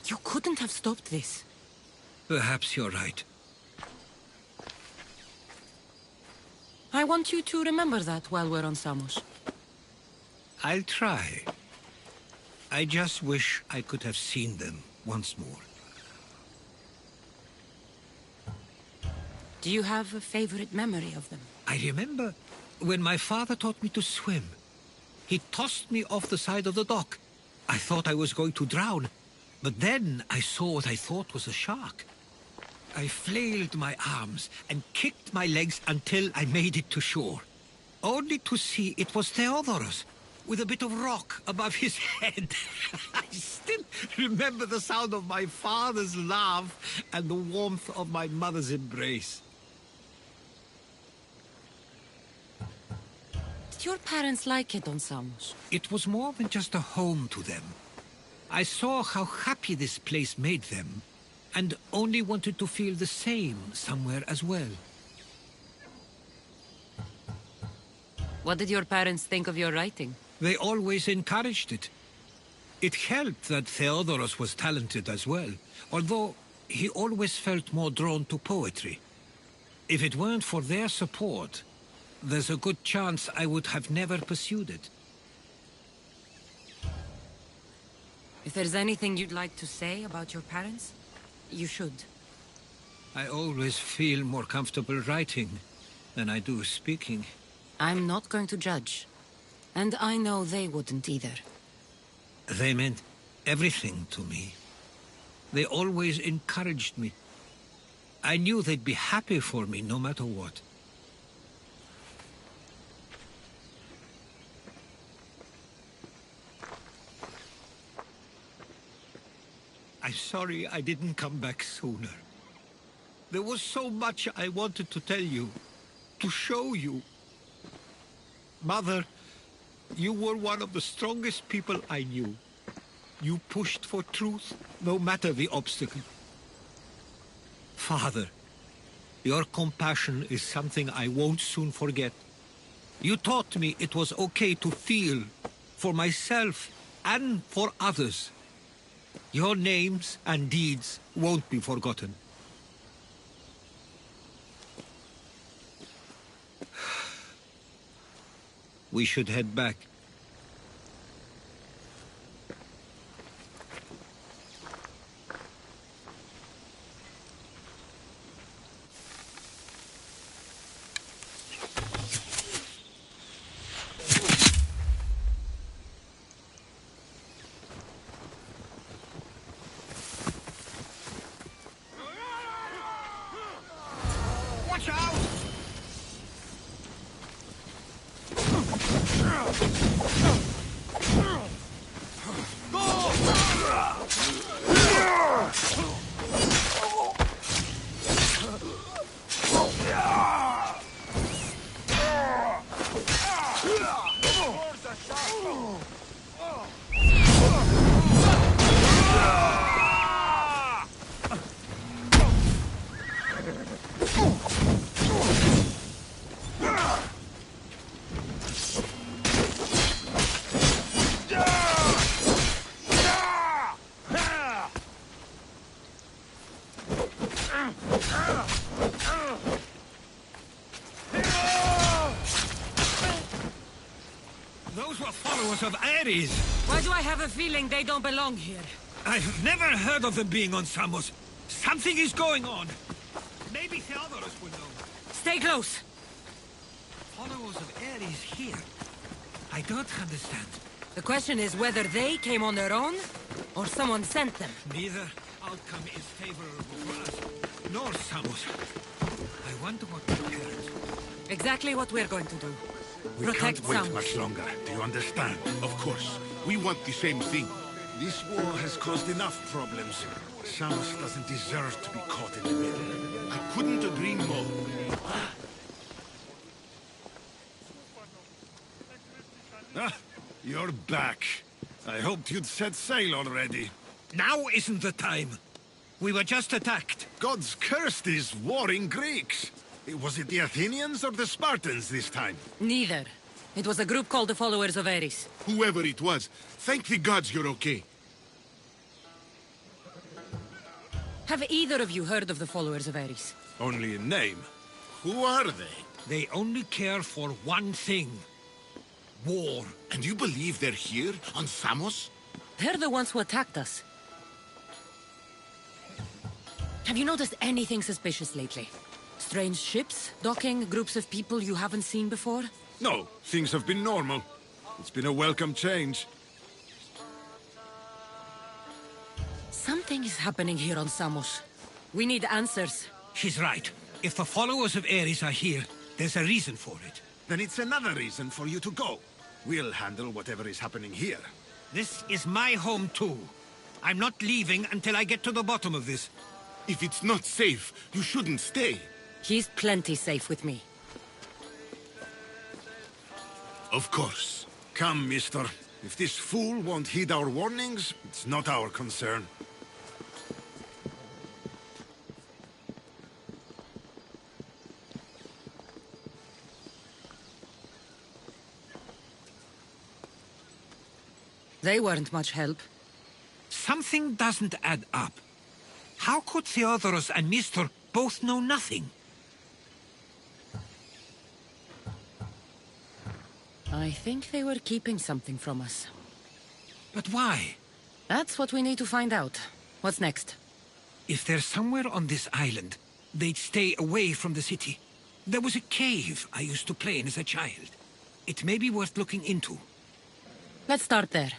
You couldn't have stopped this. perhaps you're right. I want you to remember that while we're on Samos. I'll try. I just wish I could have seen them once more. Do you have a favorite memory of them? I remember when my father taught me to swim. He tossed me off the side of the dock. I thought I was going to drown, but then I saw what I thought was a shark. I flailed my arms and kicked my legs until I made it to shore, only to see it was Theodoros, with a bit of rock above his head. I still remember the sound of my father's laugh and the warmth of my mother's embrace. Did your parents like it on Samos? It was more than just a home to them. I saw how happy this place made them, and only wanted to feel the same somewhere as well. What did your parents think of your writing? They always encouraged it. It helped that Theodoros was talented as well, although he always felt more drawn to poetry. If it weren't for their support, there's a good chance I would have never pursued it. If there's anything you'd like to say about your parents, you should. I always feel more comfortable writing than I do speaking. I'm not going to judge. And I know they wouldn't either. They meant everything to me. They always encouraged me. I knew they'd be happy for me no matter what. I'm sorry I didn't come back sooner. There was so much I wanted to tell you, to show you. Mother, you were one of the strongest people I knew. You pushed for truth, no matter the obstacle. Father, your compassion is something I won't soon forget. You taught me it was okay to feel, for myself and for others. Your names and deeds won't be forgotten. We should head back. Watch out! Those were followers of Ares. Why do I have a feeling they don't belong here? I've never heard of them being on Samos. Something is going on. Maybe Theodorus will know. Stay close. Followers of Ares here. I don't understand. The question is whether they came on their own, or someone sent them. Neither outcome is favorable for us, nor Samos. I wonder what prepares. Exactly what we're going to do. We Protect can't wait Samos. much longer. Do you understand? Of course. We want the same thing. This war has caused enough problems. Samos doesn't deserve to be caught in the middle. I couldn't agree more. Ah, you're back. I hoped you'd set sail already. Now isn't the time. We were just attacked. God's cursed these warring Greeks. Was it the Athenians or the Spartans this time? Neither. It was a group called the Followers of Ares. Whoever it was, thank the gods you're okay. Have either of you heard of the Followers of Ares? Only in name. Who are they? They only care for one thing. War. And you believe they're here, on Samos? They're the ones who attacked us. Have you noticed anything suspicious lately? Strange ships, docking, groups of people you haven't seen before? No, things have been normal. It's been a welcome change. Something is happening here on Samos. We need answers. She's right. If the followers of Ares are here, there's a reason for it. Then it's another reason for you to go. We'll handle whatever is happening here. This is my home too. I'm not leaving until I get to the bottom of this. If it's not safe, you shouldn't stay. He's plenty safe with me. Of course. Come, mister. If this fool won't heed our warnings, it's not our concern. They weren't much help. Something doesn't add up. How could Theodorus and Mr. both know nothing? I think they were keeping something from us. But why? That's what we need to find out. What's next? If they're somewhere on this island, they'd stay away from the city. There was a cave I used to play in as a child. It may be worth looking into. Let's start there.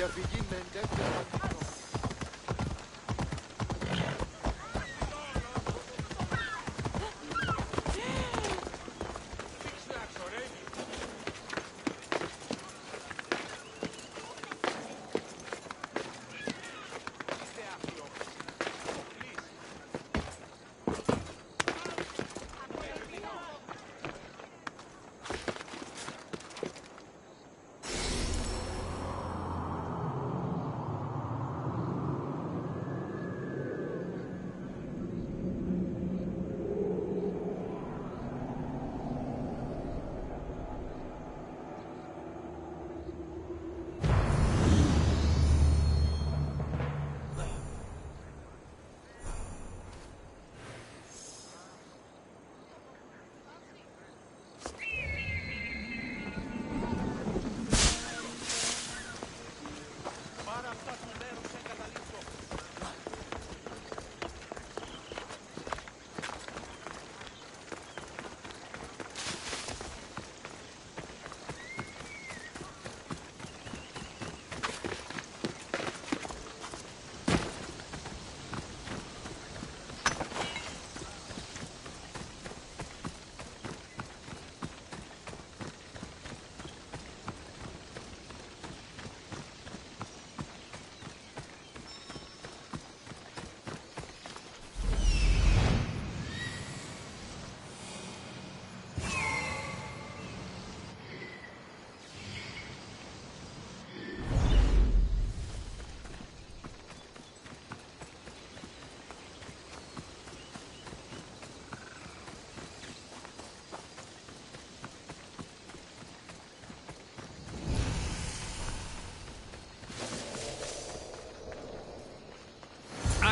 διαφυγή με εντέπτες μαγικό.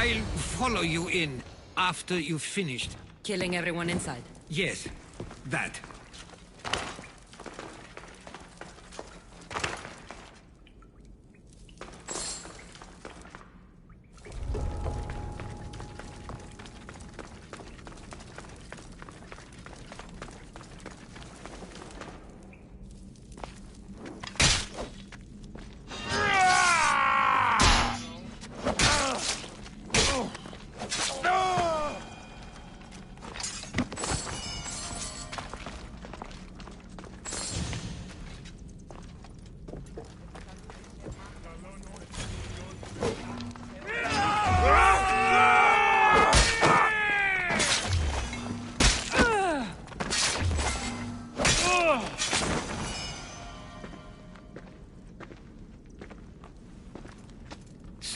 I'll follow you in after you've finished. Killing everyone inside. Yes, that.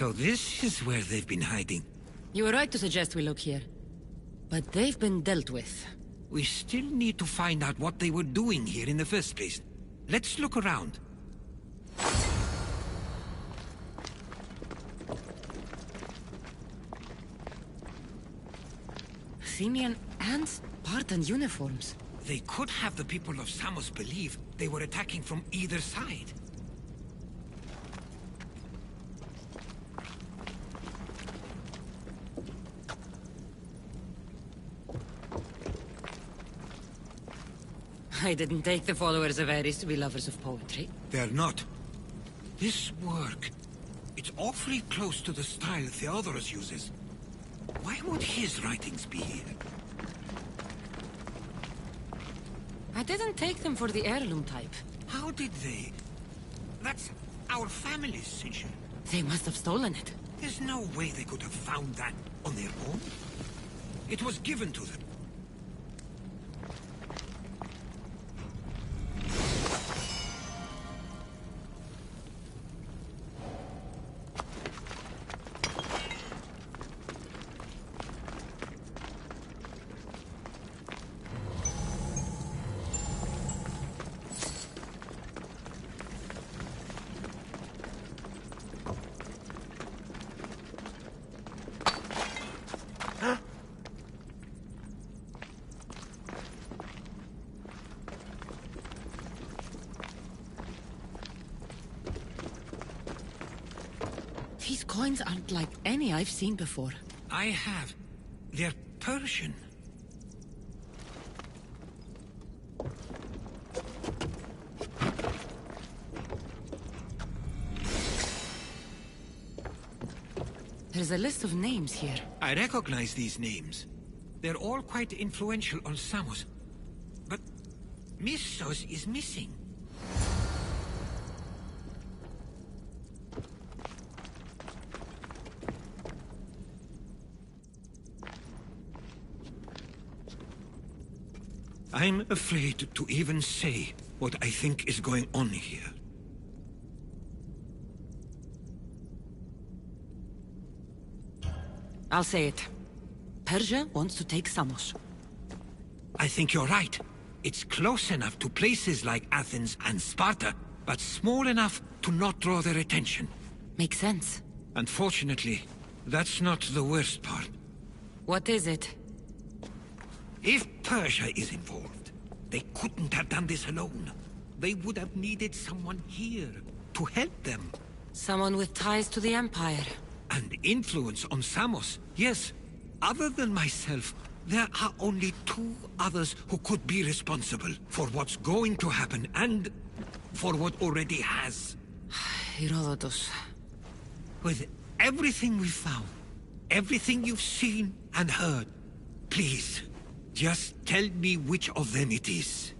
So this is where they've been hiding. You were right to suggest we look here. But they've been dealt with. We still need to find out what they were doing here in the first place. Let's look around. Athenian and Spartan uniforms. They could have the people of Samos believe they were attacking from either side. I didn't take the followers of Ares to be lovers of poetry. They're not. This work, it's awfully close to the style Theodorus uses. Why would his writings be here? I didn't take them for the heirloom type. How did they? That's our family's sigil. They must have stolen it. There's no way they could have found that on their own. It was given to them. These coins aren't like any I've seen before. I have. They're Persian. is a list of names here. I recognize these names. They're all quite influential on Samos. But Missos is missing. I'm afraid to even say what I think is going on here. I'll say it. Persia wants to take Samos. I think you're right. It's close enough to places like Athens and Sparta, but small enough to not draw their attention. Makes sense. Unfortunately, that's not the worst part. What is it? If Persia is involved, they couldn't have done this alone. They would have needed someone here to help them. Someone with ties to the Empire. And influence on Samos, yes. Other than myself, there are only two others who could be responsible for what's going to happen and for what already has. Herodotus. With everything we've found, everything you've seen and heard, please, just tell me which of them it is.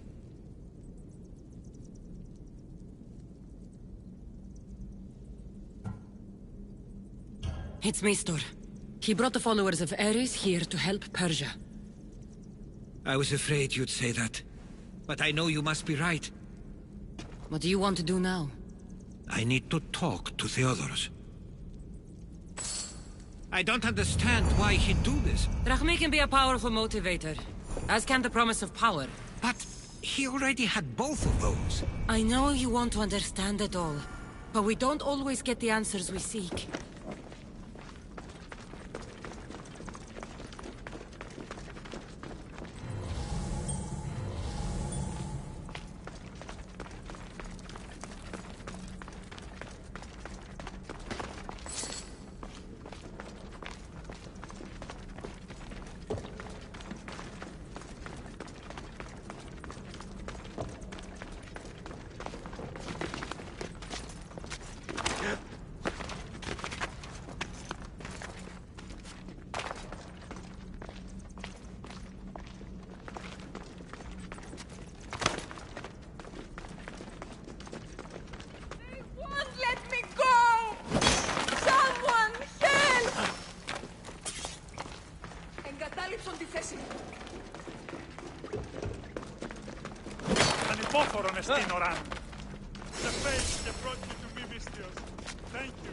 It's Mistor. He brought the followers of Ares here to help Persia. I was afraid you'd say that. But I know you must be right. What do you want to do now? I need to talk to Theodoros. I don't understand why he'd do this. Drachmi can be a powerful motivator, as can the promise of power. But he already had both of those. I know you want to understand it all, but we don't always get the answers we seek. Ανυπόφορον εστίν οράν. The fate that brought you to me, Mystios. Thank you.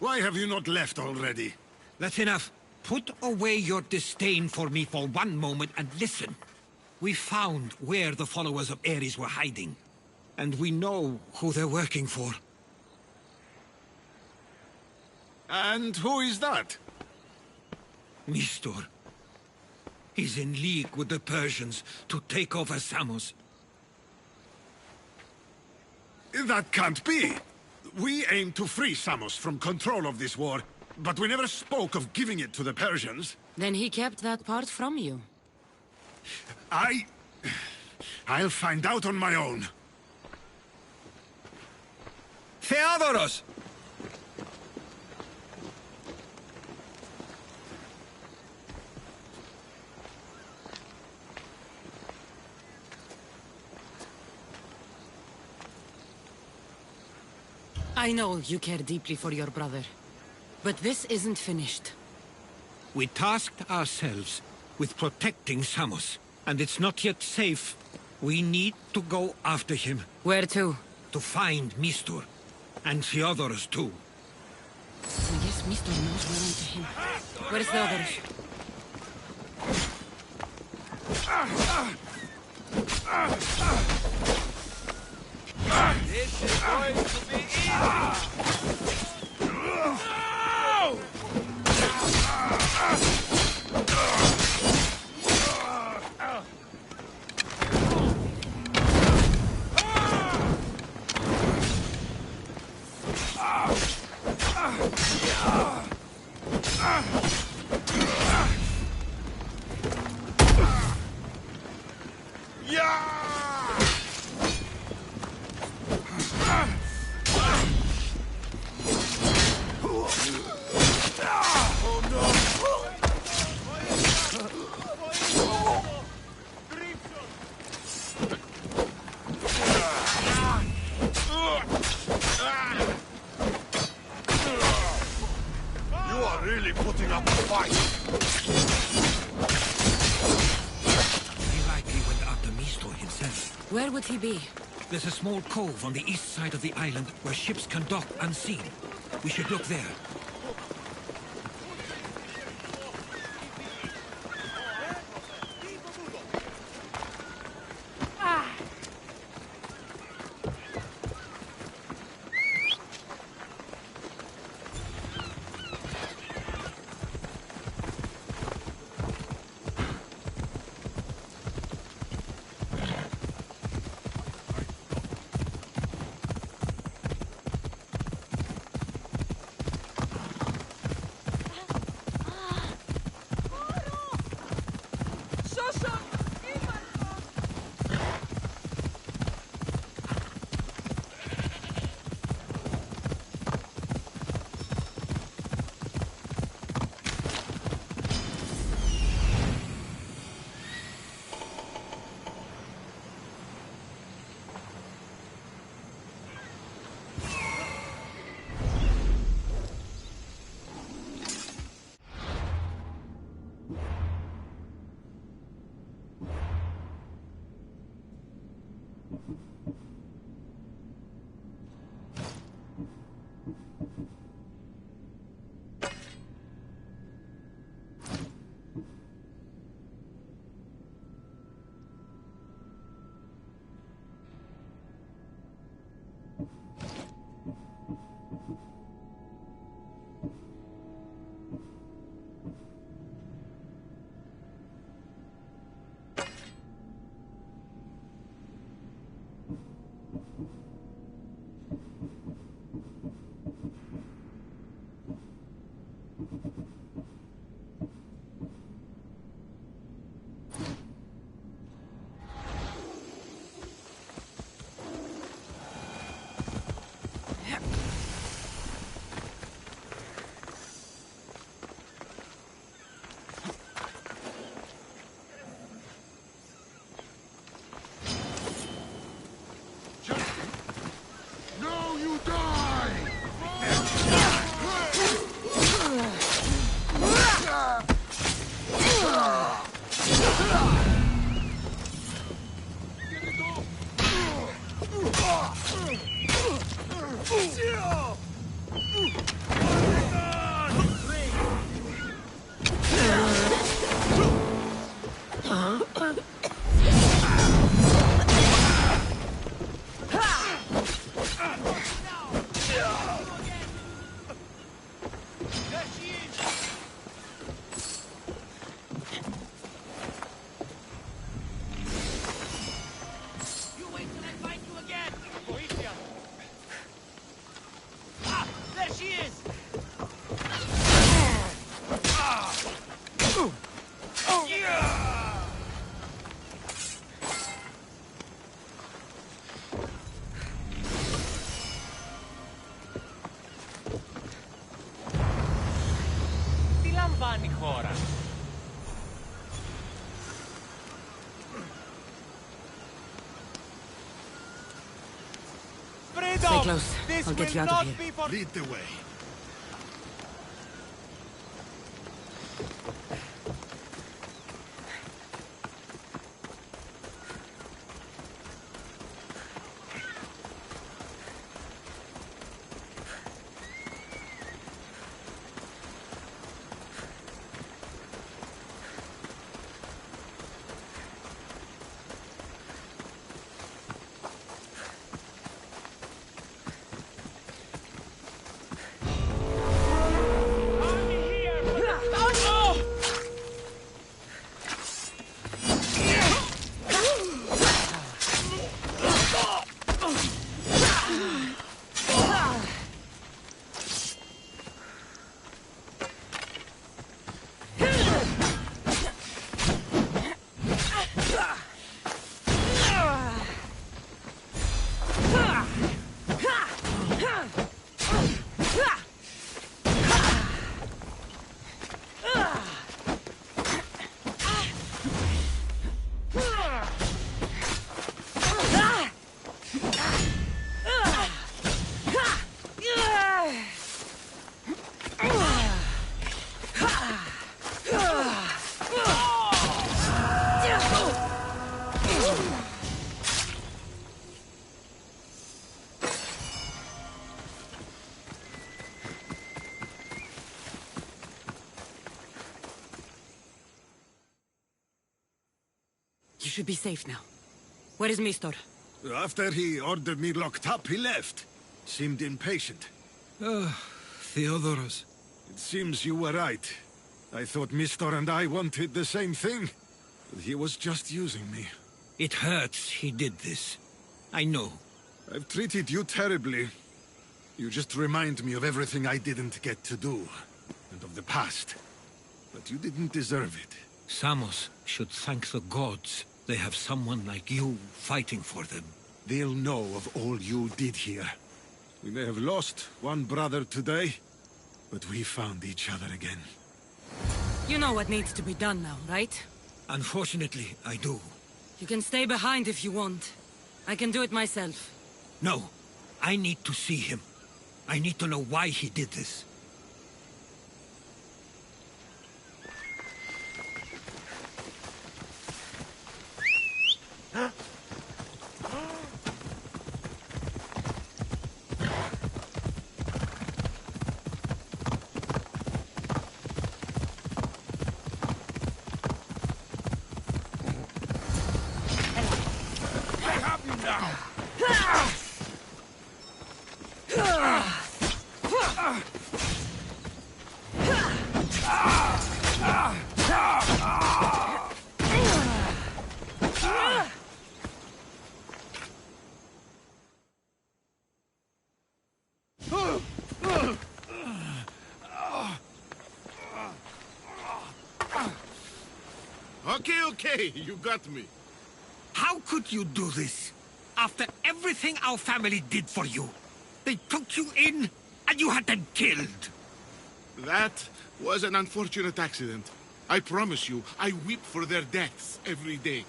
Why have you not left already? That's enough. Put away your disdain for me for one moment and listen. We found where the followers of Ares were hiding. And we know who they're working for. And who is that? Mistor. He's in league with the Persians to take over Samos. That can't be! We aim to free Samos from control of this war, but we never spoke of giving it to the Persians. Then he kept that part from you. I'll find out on my own. Theodoros! I know you care deeply for your brother, but this isn't finished. We tasked ourselves with protecting Samos, and it's not yet safe. We need to go after him. Where to? To find Mistor. And Theodoros too. I guess Mistor knows we're onto him. Where's Theodoros? This is going to be easy! Where would he be? There's a small cove on the east side of the island where ships can dock unseen. We should look there. λαμβάνει η χώρα. Stay close. This I'll get will you out of not here. be for... Lead the way. You should be safe now. Where is Mistor? After he ordered me locked up, he left. Seemed impatient. Theodoros. It seems you were right. I thought Mistor and I wanted the same thing. But he was just using me. It hurts he did this. I know. I've treated you terribly. You just remind me of everything I didn't get to do. And of the past. But you didn't deserve it. Samos should thank the gods. They have someone like you fighting for them. They'll know of all you did here. We may have lost one brother today, but we found each other again. You know what needs to be done now, right? Unfortunately, I do. You can stay behind if you want. I can do it myself. No, I need to see him. I need to know why he did this. Okay, you got me. How could you do this? After everything our family did for you. They took you in, and you had them killed. That was an unfortunate accident. I promise you, I weep for their deaths every day.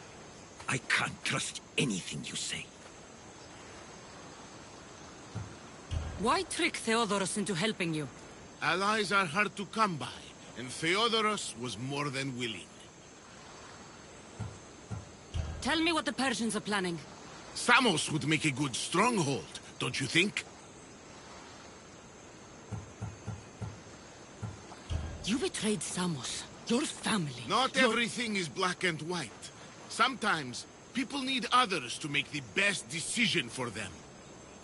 I can't trust anything you say. Why trick Theodoros into helping you? Allies are hard to come by, and Theodoros was more than willing. Tell me what the Persians are planning. Samos would make a good stronghold, don't you think? You betrayed Samos, your family. Not everything is black and white. Sometimes, people need others to make the best decision for them.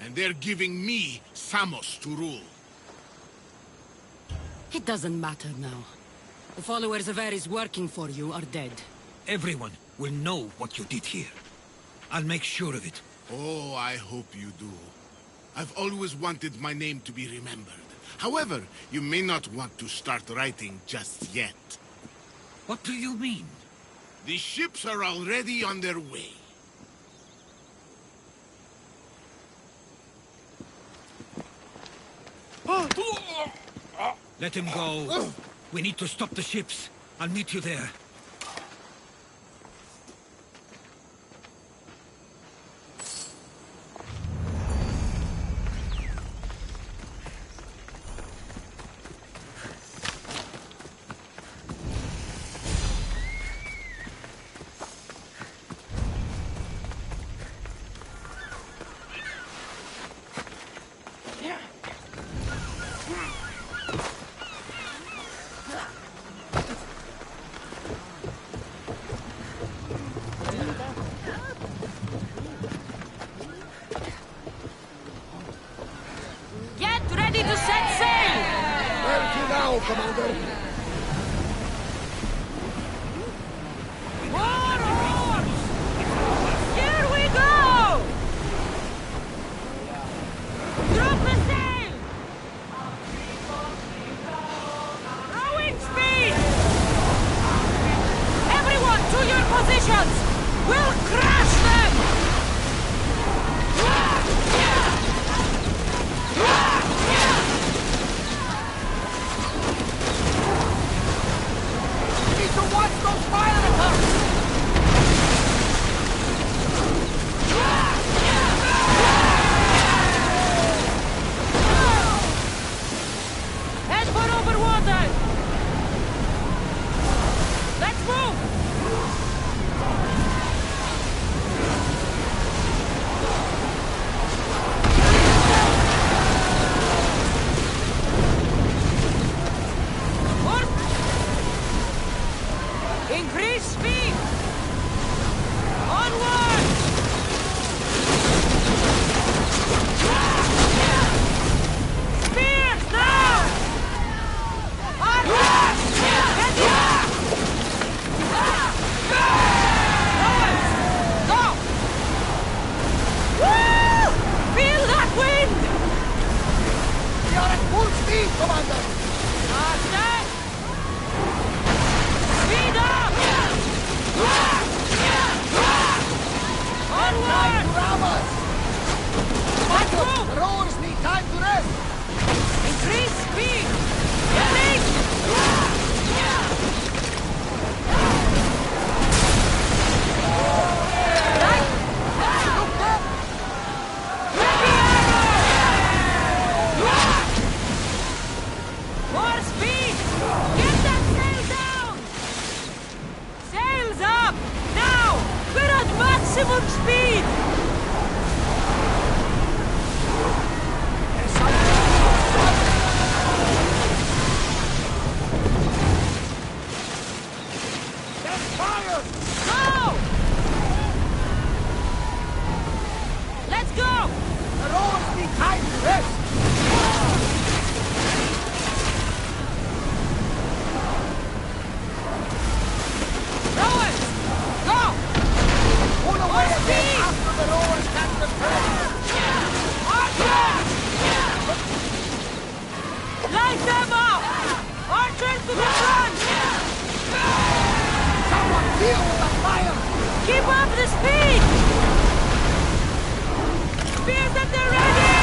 And they're giving me Samos to rule. It doesn't matter now. The followers of Ares working for you are dead. Everyone will know what you did here. I'll make sure of it. Oh, I hope you do. I've always wanted my name to be remembered. However, you may not want to start writing just yet. What do you mean? The ships are already on their way. Let him go. We need to stop the ships. I'll meet you there. Commander. More oars! Here we go! Drop the sail! Rowing speed! Everyone to your positions! We'll crash them! Watch those fire attacks! Head for over water! Let's move! Increase speed! Onward! Spears now! Onward! Get in! Go! Woo! Feel that wind! We are at full speed, Commander! Faster! Speed up! Onward! To ram us! Let's move! The rowers need time to rest! Increase speed! Release! Right! Look up! Ready arrow! More speed! Get that sail down! Sails up! Now! We're at maximum speed! There's fire! Go! Let's go! The rowers need time to rest! Rowers! Go! Pull away More again speed! after the rowers catch the prey! Archers! Light them up! Archers to the front! Someone deal with the fire! Keep up the speed! Spears at the ready!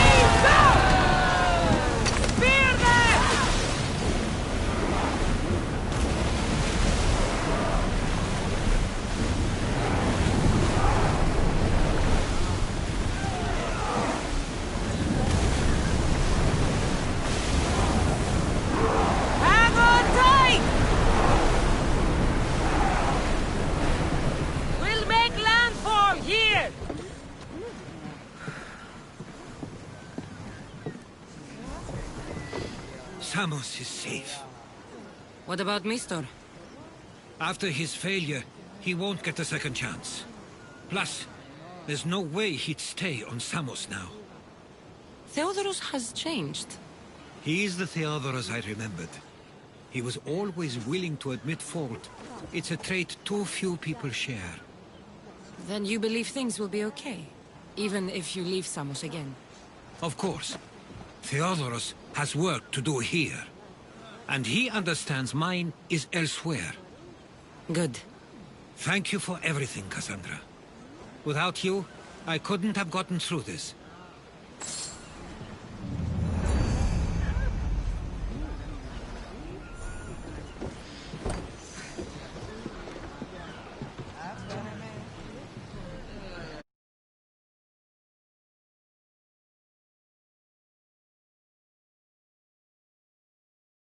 Go! Spear them! Hang on tight! We'll make landfall here! Samos is safe. What about Mistor? After his failure, he won't get a second chance. Plus, there's no way he'd stay on Samos now. Theodorus has changed. He's the Theodorus I remembered. He was always willing to admit fault. It's a trait too few people share. Then you believe things will be okay? Even if you leave Samos again? Of course. Theodorus has work to do here. And he understands mine is elsewhere. Good. Thank you for everything, Cassandra. Without you, I couldn't have gotten through this.